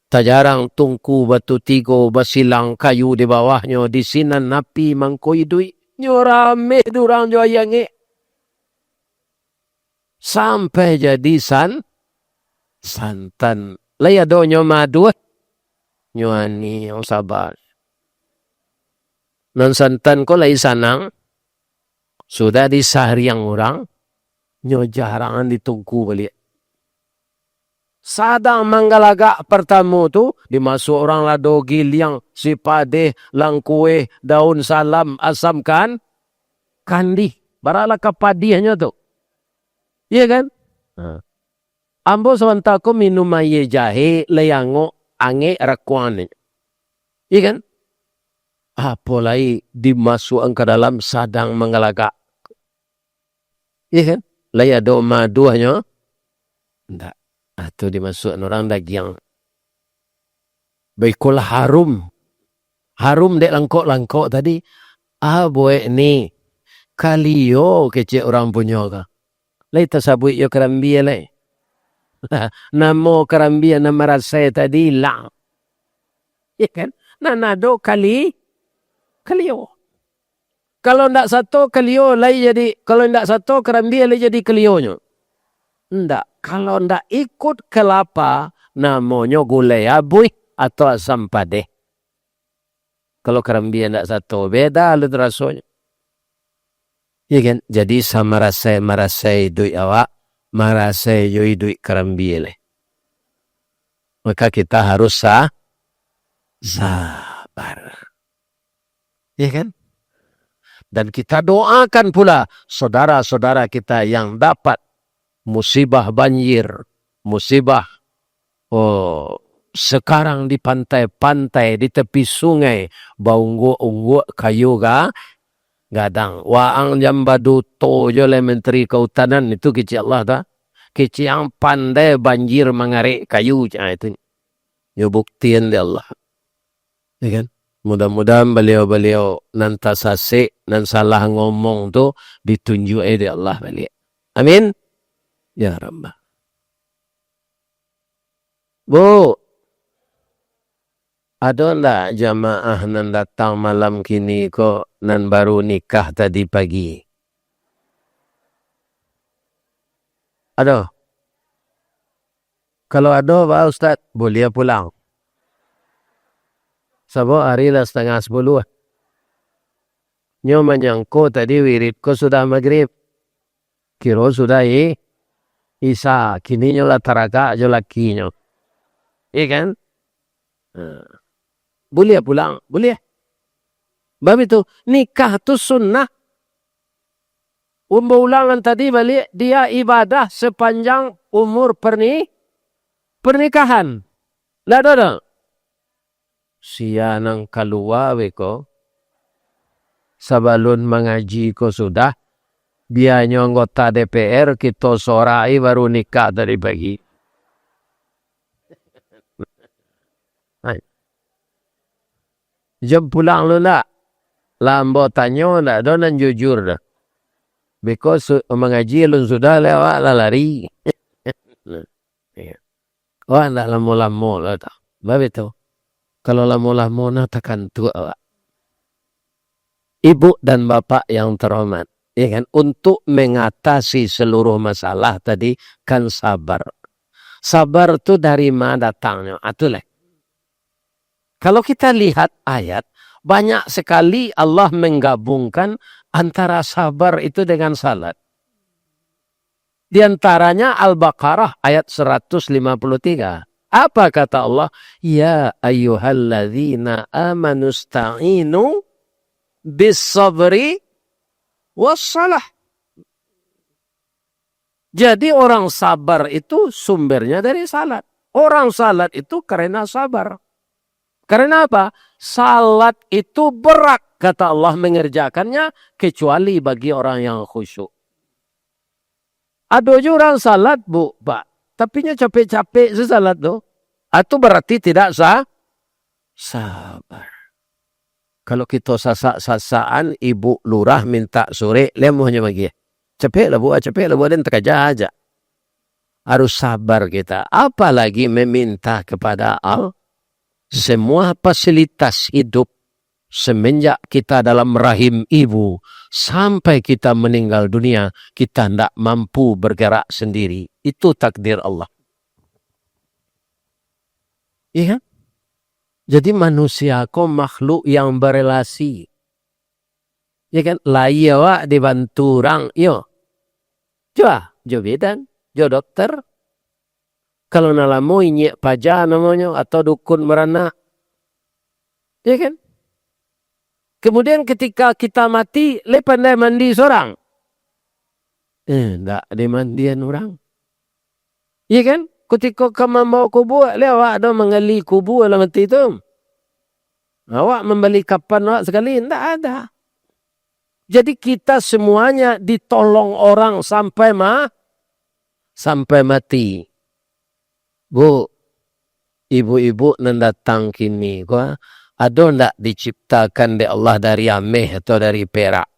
Tak jarang tungku batu tigo basilang kayu di bawahnya di sinan napi mangkoi dui. Nyorame durang jo ayange. Sampai jadi santan. Laya donyo madu. Nyuani yang sabar. Non santan ko lay sanang. Sudah disahriang orang. Nyo jarangan ditungku balik. Sadang manggalagak pertama tu dimasuk orang lado giliang si padeh lang kue daun salam asam kan kandi barala kapadiahnya tu. Iya kan? Ambo sebentar ko minum aye jahe leyango ange rakuan. Iya kan? Apalagi dimasukkan ke dalam sadang manggalagak. Iya kan? Laya do maduahnya. Enggak. Atau dimasukkan orang dagiang. Baiklah harum. Harum dek langkok-langkok tadi. Boy ni. Kaliyo kecik orang punya ka. Lai tasabut yo kerambia lai. Namo kerambia nama rasai tadi lang. Ya kan? Nanado kaliyo. Kalau ndak satu kaliyo lai jadi. Kalau ndak satu kerambia lai jadi kaliyonya. Ndak. Kalau ndak ikut kelapa, namanya gulai abuy atau asam padeh. Kalau kerambia ndak satu, beda lu rasanya. Ya kan? Jadi sama marasai duit awak, marasai yoi duit kerambia le. Maka kita harus sabar. Ya kan? Dan kita doakan pula saudara-saudara kita yang dapat musibah banjir, musibah sekarang di pantai-pantai, di tepi sungai, baungguk-ungguk kayu gadang. Waang jambadu to jole menteri kehutanan itu kecil Allah ta. Kecil yang pandai banjir mengarik kayu itu. Ya buktian di Allah. Ya kan? Mudah-mudahan beliau-beliau nanta sasik nan salah ngomong tu ditunjuk di Allah balik. Amin. Ya Rabbah. Bu, ada enggak jamaah nan datang malam kini kok nan baru nikah tadi pagi? Ada? Kalau ada Pak Ustaz, boleh pulang. Sebab hari lah 9:30. Nyo menyangko tadi wirid ko sudah maghrib. Kiro sudah Isa, kini nyola taraga jo laki nyo. Iya kan? Boleh pulang, boleh. Bab itu nikah tu sunnah. Ulangan tadi balik dia ibadah sepanjang umur pernikahan. Lah ada. Sianang kaluwa weko. Sabalun mengaji ko sudah. Biarnya anggota DPR kita sorai baru nikah dari pagi. Jom pulang lu nak. Lambo tanya nak. Donan jujur dah. Because mengaji lu sudah lewat lah lari. Oh nak lama-lama lah tak. Bapak itu. Kalau lama-lama nak takkan tua awak. Ibu dan bapak yang terhormat. Ya kan, untuk mengatasi seluruh masalah tadi kan sabar. Sabar itu dari mana datangnya? Itulah. Kalau kita lihat ayat, banyak sekali Allah menggabungkan antara sabar itu dengan salat. Di antaranya Al-Baqarah ayat 153. Apa kata Allah? Ya ayyuhalladzina amanu sta'inu bis sabri wassalah. Jadi orang sabar itu sumbernya dari salat. Orang salat itu karena sabar. Karena apa? Salat itu berat, kata Allah mengerjakannya, kecuali bagi orang yang khusyuk. Ada juga orang salat, bu, pak. Tapi capek-capek sesalat tu. Itu berarti tidak sabar. Kalau kita sasak-sasaan, ibu lurah minta sore, lemuhnya bagi. Cepet lah bu, dan terkejar aja. Harus sabar kita. Apalagi meminta kepada Allah. Semua fasilitas hidup semenjak kita dalam rahim ibu sampai kita meninggal dunia, kita tidak mampu bergerak sendiri. Itu takdir Allah. Iya. Jadi manusia kok makhluk yang berelasi. Ya kan? Layak dibantu orang. Yo. Jo bidan, jo dokter. Kalau nalamo inyek paja namanya atau dukun merana. Ya kan? Kemudian ketika kita mati, le pandai mandi seorang. Enggak dimandian orang. Iya kan? Ketika kamu bawa kubur, awak ada mengali kubur dalam mati itu. Awak membeli kapan awak sekali? Enggak ada. Jadi kita semuanya ditolong orang sampai mati. Bu, ibu-ibu mendatang kini, ada enggak diciptakan di Allah dari ameh atau dari perak?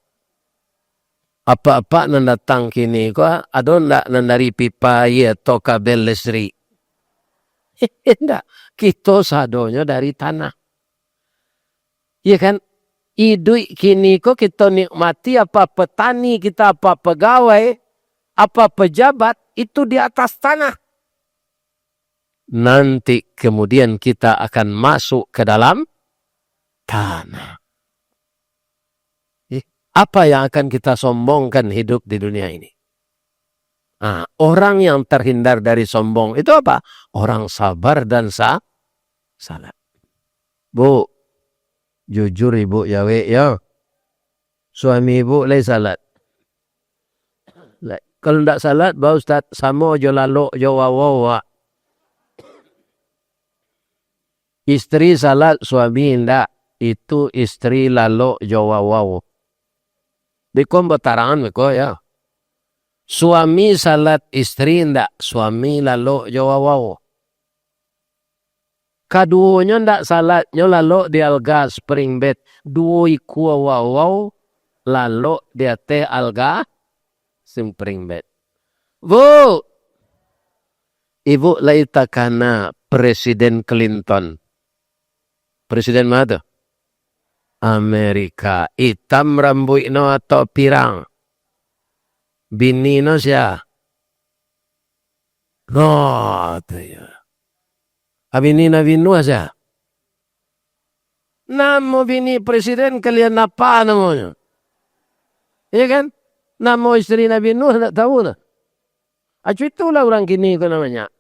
Apa-apa mendatang kini, ada enggak dari pipa atau kabel listrik? Enggak, kita sadonya dari tanah. Iya kan? Hidup kini kita nikmati apa petani kita, apa pegawai, apa pejabat, itu di atas tanah. Nanti kemudian kita akan masuk ke dalam tanah. Apa yang akan kita sombongkan hidup di dunia ini? Orang yang terhindar dari sombong itu apa? Orang sabar dan salat. Bu, jujur ibu ya. Suami ibu lagi salat. Kalau tidak salat, bau Ustaz, sama jo lalu jo wawawa. Istri salat, suami tidak. Itu istri lalu jo wawawa. Bikom batarangan beko ya. Suami salat, istri tidak. Suami lalu jo wawawa. Kaduanya ndak salatnya lalu di alga spring bed. Dua iku wawaw lalu dia teh alga spring bed. Bu, ibu laita kana Presiden Clinton. Presiden mana? Amerika. Hitam rambutnya atau pirang? Bini no siya? No, ya. Abini na binua siya. Namo bini presiden kalian apa namanya? Iya kan? Namo istri na binua tak tahu na. Itulah orang kini ko namanya.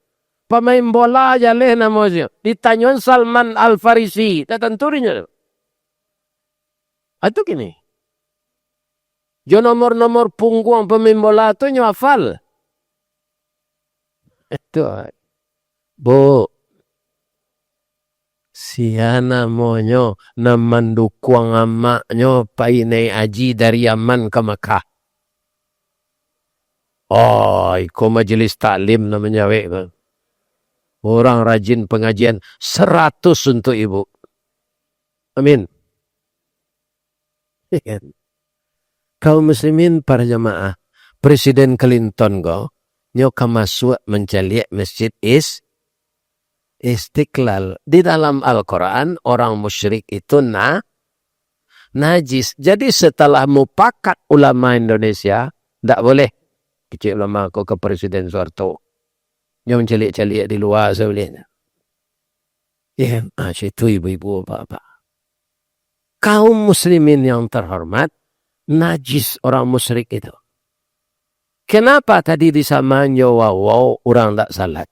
Pemain bola aja leh namanya. Ditanyain Salman Al-Farisi. Tak tenturinya. Itu kini. Jo nomor-nomor punggung pemain bola itu nyafal. Itu. Bu. Siana monyo na mendukung amaknya painai aji dari Yaman ke Mekah. Iko majelis taklim namanya. Orang rajin pengajian 100 untuk ibu. Amin. Kaum muslimin para jamaah. Presiden Clinton nyoka masuk mencaliak masjid Istiqlal. Di dalam Al-Quran orang musyrik itu najis. Jadi setelah mufakat ulama Indonesia, tidak boleh kecil ulama ke Presiden Soeharto. Yang menceliak-celiak di luar sebenarnya. Ya, itu ibu-ibu bapak. Kaum muslimin yang terhormat, najis orang musyrik itu. Kenapa tadi disamaan wow orang tak salat?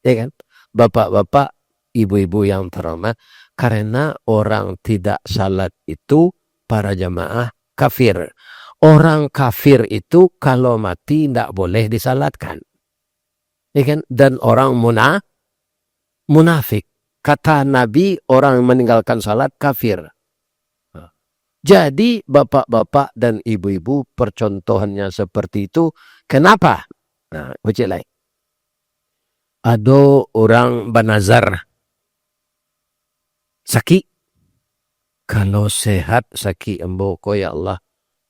Ya kan? Bapak-bapak, ibu-ibu yang terhormat, karena orang tidak salat itu para jamaah kafir. Orang kafir itu kalau mati tidak boleh disalatkan. Ya kan? Dan orang munafik. Kata Nabi, orang yang meninggalkan salat kafir. Jadi bapak-bapak dan ibu-ibu percontohannya seperti itu. Kenapa? Nah, ucap lain. Ada orang banazar. Sakit. Kalau sehat sakit ambo ko ya Allah.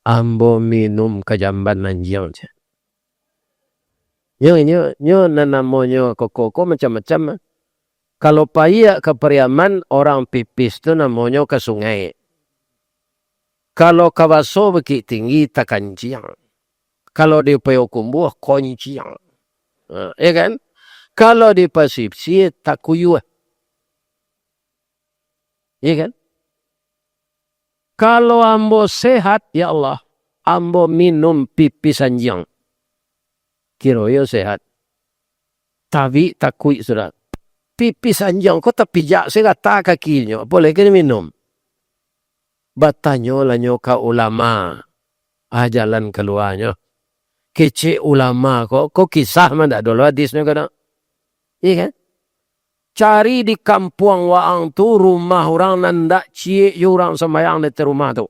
Ambo minum kajamban nanjiang. Nyo nanamonyo koko macam-macam. Kalau paya ke Pariaman, orang pipis itu namanya ke sungai. Kalau kawaso beki tinggi tak kanciang. Kalau di Payokumbuh konciang. Ya kan? Kalau di Pasipsi tak kuyuh. Ya kan? Kalau ambo sehat, ya Allah, ambo minum pipis anjing. kira yo sehat. Tapi takui sudah. Pipis anjing kau terpijak saya kata kakinya. Boleh kena minum. Batanyo lanyo ka ulama. Jalan keluarnya. Kece ulama kok kisah mana dulu hadisnya kan? Iya kan? Cari di kampung waang tu rumah orang nandak cie orang sembahyang di rumah tu.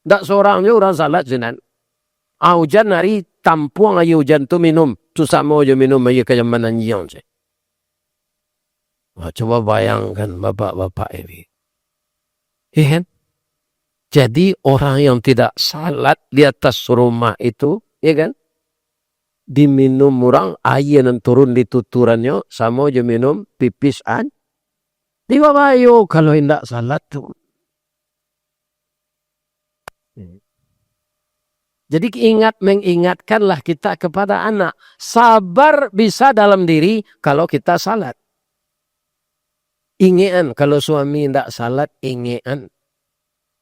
Ndak seorang je orang salat sinan. Hujan hari tampuang ayo hujan tu minum. Susah mau je minum ayo kejamanan yang je. Coba bayangkan bapak-bapak ini. Iya kan? Jadi orang yang tidak salat di atas rumah itu, ya kan? Diminum orang air yang turun di tuturannya, sama je minum pipisan. Di bawah ayo kalau tidak salat tu. Jadi mengingatkanlah kita kepada anak. Sabar bisa dalam diri kalau kita salat. Ingean kalau suami tidak salat, ingean.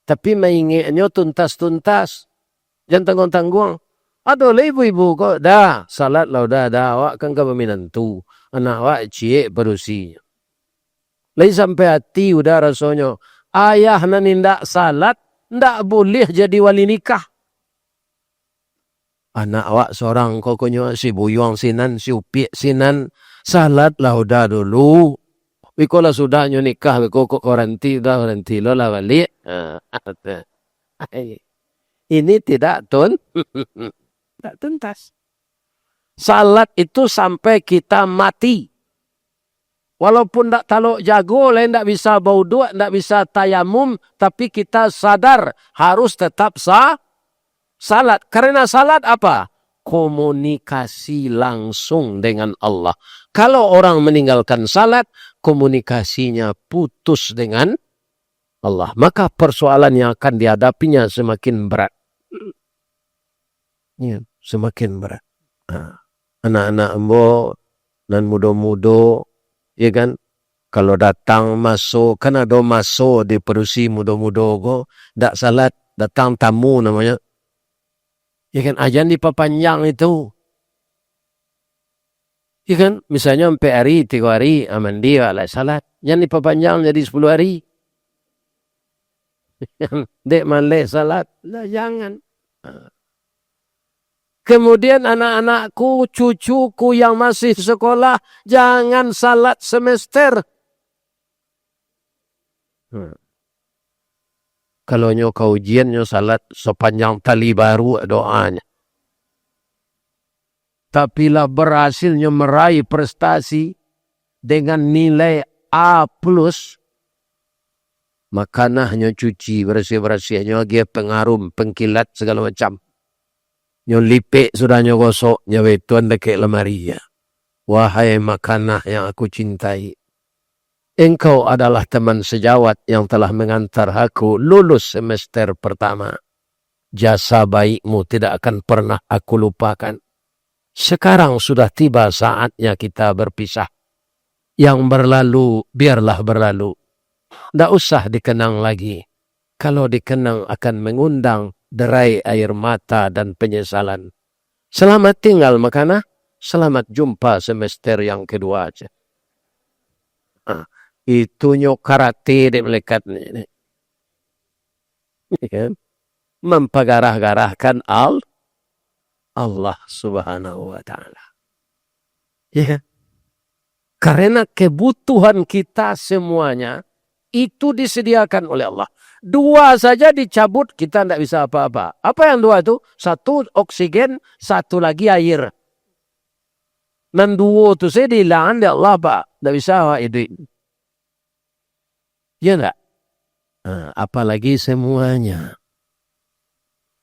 Tapi mainginnya tuntas-tuntas. Jangan tanggung-tanggung. Aduh ibu-ibu kok dah. Salat lah dah. Awak kan keminantu. Anak awak cie berusinya. Lain sampai hati udah rasanya. Ayah nindak salat. Ndak boleh jadi wali nikah. Anak awak seorang kokonya si buyong sinan. Si upiak sinan. Salat lah udah dulu. Bikola sudah nikah, kok koranti lo lah balik. Ini tidak tidak tuntas. Salat itu sampai kita mati. Walaupun tidak taluk jago, lain tidak bisa bauduk, tidak bisa tayamum, tapi kita sadar harus tetap salat. Karena salat apa? Komunikasi langsung dengan Allah. Kalau orang meninggalkan salat, komunikasinya putus dengan Allah. Maka persoalan yang akan dihadapinya semakin berat. Ya, semakin berat. Anak-anak embo dan muda-muda, ya kan? Kalau datang masuk, kan ada masuk di perusi muda-muda kok, tak salat, datang tamu namanya. Ya kan, ajan diperpanjang itu. Ya kan, misalnya 4 hari, 3 hari, mandi, alai salat. Yang diperpanjang jadi 10 hari. Dek malai salat. Lah, jangan. Kemudian anak-anakku, cucuku yang masih sekolah, jangan salat semester. Kalau kau ujiannya salat sepanjang tali baru doanya. Tapi lah berhasilnya meraih prestasi dengan nilai A+, makanahnya cuci bersih-bersihnya dia pengarum, pengkilat segala macam. Nyo lipik sudah nyo gosok, nyo wetuan dekat lemari ya. Wahai makanah yang aku cintai. Engkau adalah teman sejawat yang telah mengantar aku lulus semester pertama. Jasa baikmu tidak akan pernah aku lupakan. Sekarang sudah tiba saatnya kita berpisah. Yang berlalu, biarlah berlalu. Tidak usah dikenang lagi. Kalau dikenang akan mengundang derai air mata dan penyesalan. Selamat tinggal makanah. Selamat jumpa semester yang kedua aja. Itu karate di melekat ini. Mempagarah-garahkan Allah subhanahu wa ta'ala. Ya. Karena kebutuhan kita semuanya itu disediakan oleh Allah. 2 saja dicabut kita tidak bisa apa-apa. Apa yang 2 itu? 1 oksigen, 1 lagi air. Dan 2 itu saya dihilangan oleh Allah Pak. Tidak bisa itu. Ya enggak? Apalagi semuanya.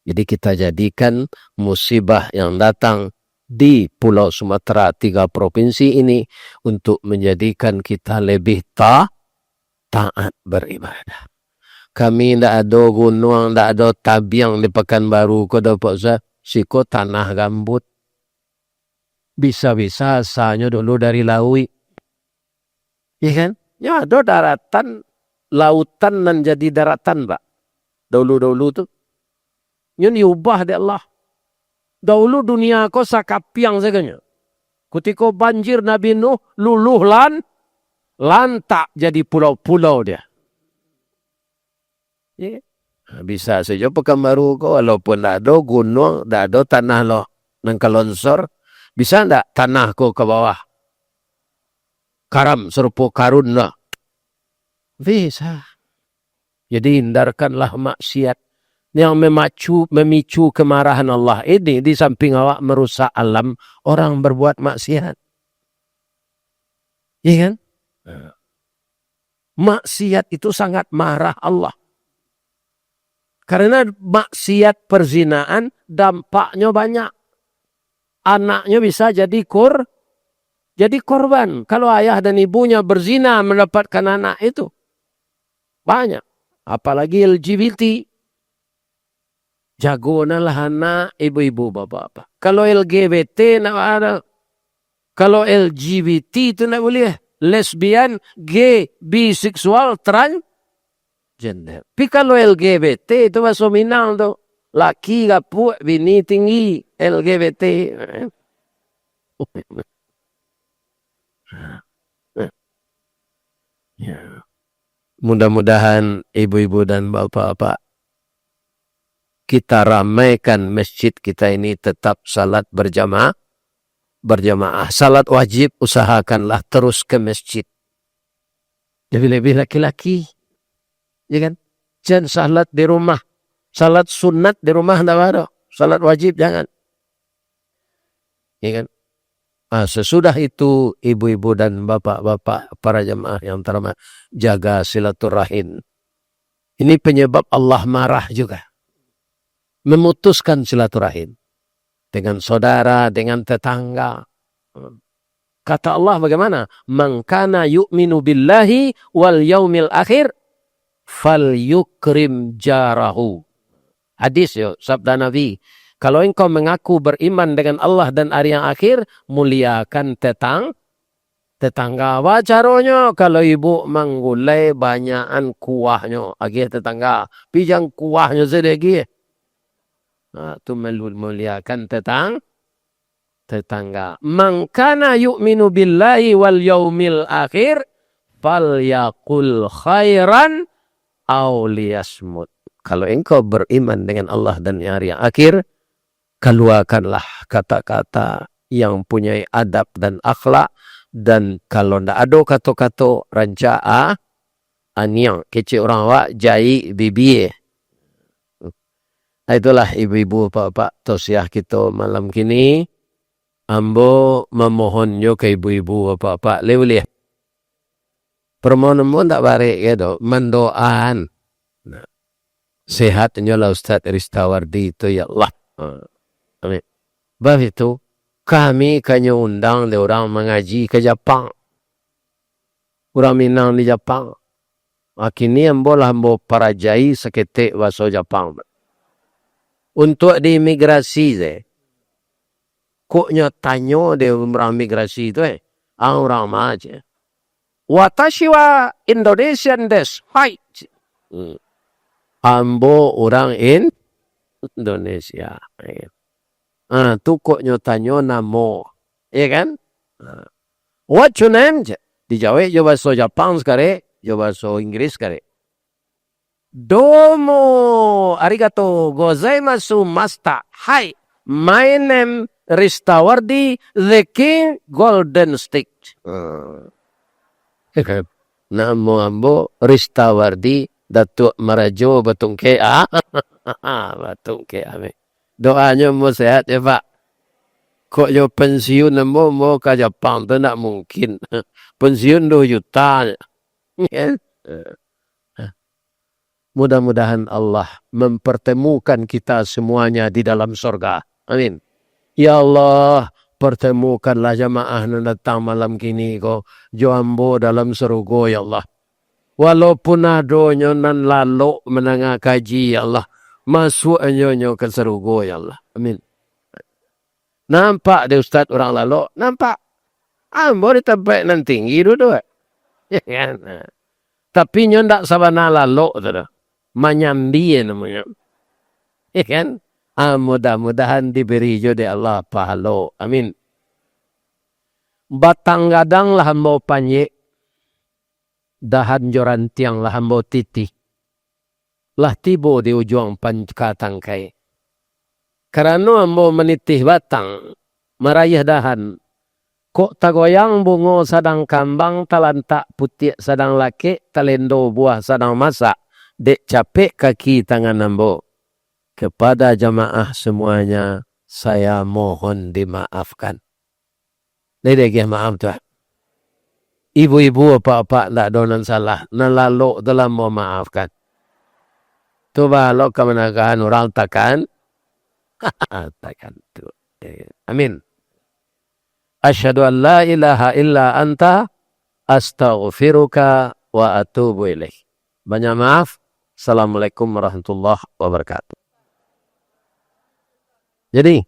Jadi kita jadikan musibah yang datang di Pulau Sumatera 3 provinsi ini untuk menjadikan kita lebih taat beribadah. Kami tidak ada gunung, tidak ada tabiang di Pekanbaru. Kau dapat siko tanah gambut. Bisa-bisa asalnya dulu dari laut. Ya kan? Ya ada daratan. Lautan dan jadi daratan, Pak. Dulu-dulu tu. Ini diubah oleh Allah. Dahulu dunia ko sakapiang saganya. Kutiko banjir Nabi Nuh luluh lantak jadi pulau-pulau dia. Yeah. Bisa saja Pekanbaru ko walaupun ada gunung, ada tanah lo nang kalonsor, bisa ndak tanah ko ke bawah? Karam serupa karun lah. Bisa. Jadi hindarkanlah maksiat yang memicu kemarahan Allah. Ini di samping awak merusak alam, orang berbuat maksiat. Iya kan? Maksiat itu sangat marah Allah. Karena maksiat perzinaan dampaknya banyak. Anaknya bisa jadi korban. Kalau ayah dan ibunya berzina mendapatkan anak itu. Banyak. Apalagi LGBT. Jagonalah anak ibu-ibu bapak-bapak. Kalau LGBT nak ada. Kalau LGBT itu nak boleh. Lesbian, gay, biseksual, transgender. Tapi kalau LGBT itu bahasa Minang tu. Laki kapuk, bini tinggi, LGBT. Mudah-mudahan ibu-ibu dan bapak-bapak kita ramaikan masjid kita ini tetap salat berjamaah. Salat wajib usahakanlah terus ke masjid. Lebih-lebih laki-laki. Ya kan? Jangan salat di rumah. Salat sunat di rumah tidak ada. Salat wajib jangan. Ya kan? Sesudah itu ibu-ibu dan bapak-bapak para jemaah yang terhormat jaga silaturahim. Ini penyebab Allah marah juga. Memutuskan silaturahim dengan saudara, dengan tetangga. Kata Allah bagaimana? Man kana yu'minu billahi wal yaumil akhir falyukrim jarahu. Hadis yo, sabda Nabi. Kalau engkau mengaku beriman dengan Allah dan hari yang akhir, muliakan tetangga. Apa caranya? Kalau ibu menggulai banyakan kuahnya. Agih tetangga. Pijang kuahnya sedegi. Itu memuliakan tetangga. Man kana yu'minu billahi wal yaumil akhir falyaqul khairan aw liyasmut. Kalau engkau beriman dengan Allah dan hari yang akhir, keluarkanlah kata-kata yang punya adab dan akhlak. Dan kalau tidak ada kata-kata rancaa, aniang kecil orang awak jai bibi. Itulah ibu-ibu bapak tausiah kita malam kini. Ambo memohonnya ke ibu-ibu bapak boleh. Permohonan pun tak baik gitu. Mendoaan. Sehatnya lah Ustaz Ristawardi itu ya Allah. Amin. Sebab itu kami kanya undang orang mengaji ke Jepang. Orang Minang di Jepang. Kini ambo para jai seketik bahasa Jepang. Untuk di imigrasi koknya tanya dia orang imigrasi itu orang aja. Watashi wa Indonesian desu. Hai. Ambo orang Indonesia. Tu koknya tanya namo. Ya kan? What's your name? Dijawab jo bahasa Jepang sekali, jo bahasa Inggris sekali. Domo arigatou gozaimasu masta. Hai, my name Ristawardi, the King Golden Stick. Namo ambo Ristawardi, Datuk Marajo Batungke. Batungke ame. Doanya mau sehat ya Pak. Kok yo pensiun mau ke Jepang tu tak mungkin. Pensiun 2 juta. Mudah-mudahan Allah mempertemukan kita semuanya di dalam surga. Amin. Ya Allah, pertemukanlah jamaah yang datang malam kini ko joambo dalam surga ya Allah. Walaupun adonyo nan lalu menengah kaji ya Allah, masuk nyonyo ke surga ya Allah. Amin. Nampak deh Ustaz orang lalu? Nampak. Ambo di tempat nan tinggi dulu. Ya kan? Tapi nyo ndak sabana lalu tu dah. Manyambi namanya. Ya kan? Mudah-mudahan diberi jodoh Allah pahalo. Amin. Batang gadang lah hambau panye. Dahan joran tiang lah hambau titi. Lah tibo di ujung pankatang kai. Karena hambau menitih batang. Merayah dahan. Kok tagoyang bungo sadang kambang talantak putih sadang laki talendo buah sadang masak. Dek capek kaki tangan hambau. Kepada jamaah semuanya, saya mohon dimaafkan. Ini dia maaf tuh. Ibu-ibu apa-apa tak donan salah. Nalalu dalam mau maafkan. Coba lo kemenakan orang takkan. Takkan tu. Amin. Asyhadu an la ilaha illa anta astaghfiruka wa atubu ilaih. Banyak maaf. Assalamualaikum warahmatullahi wabarakatuh. Jadi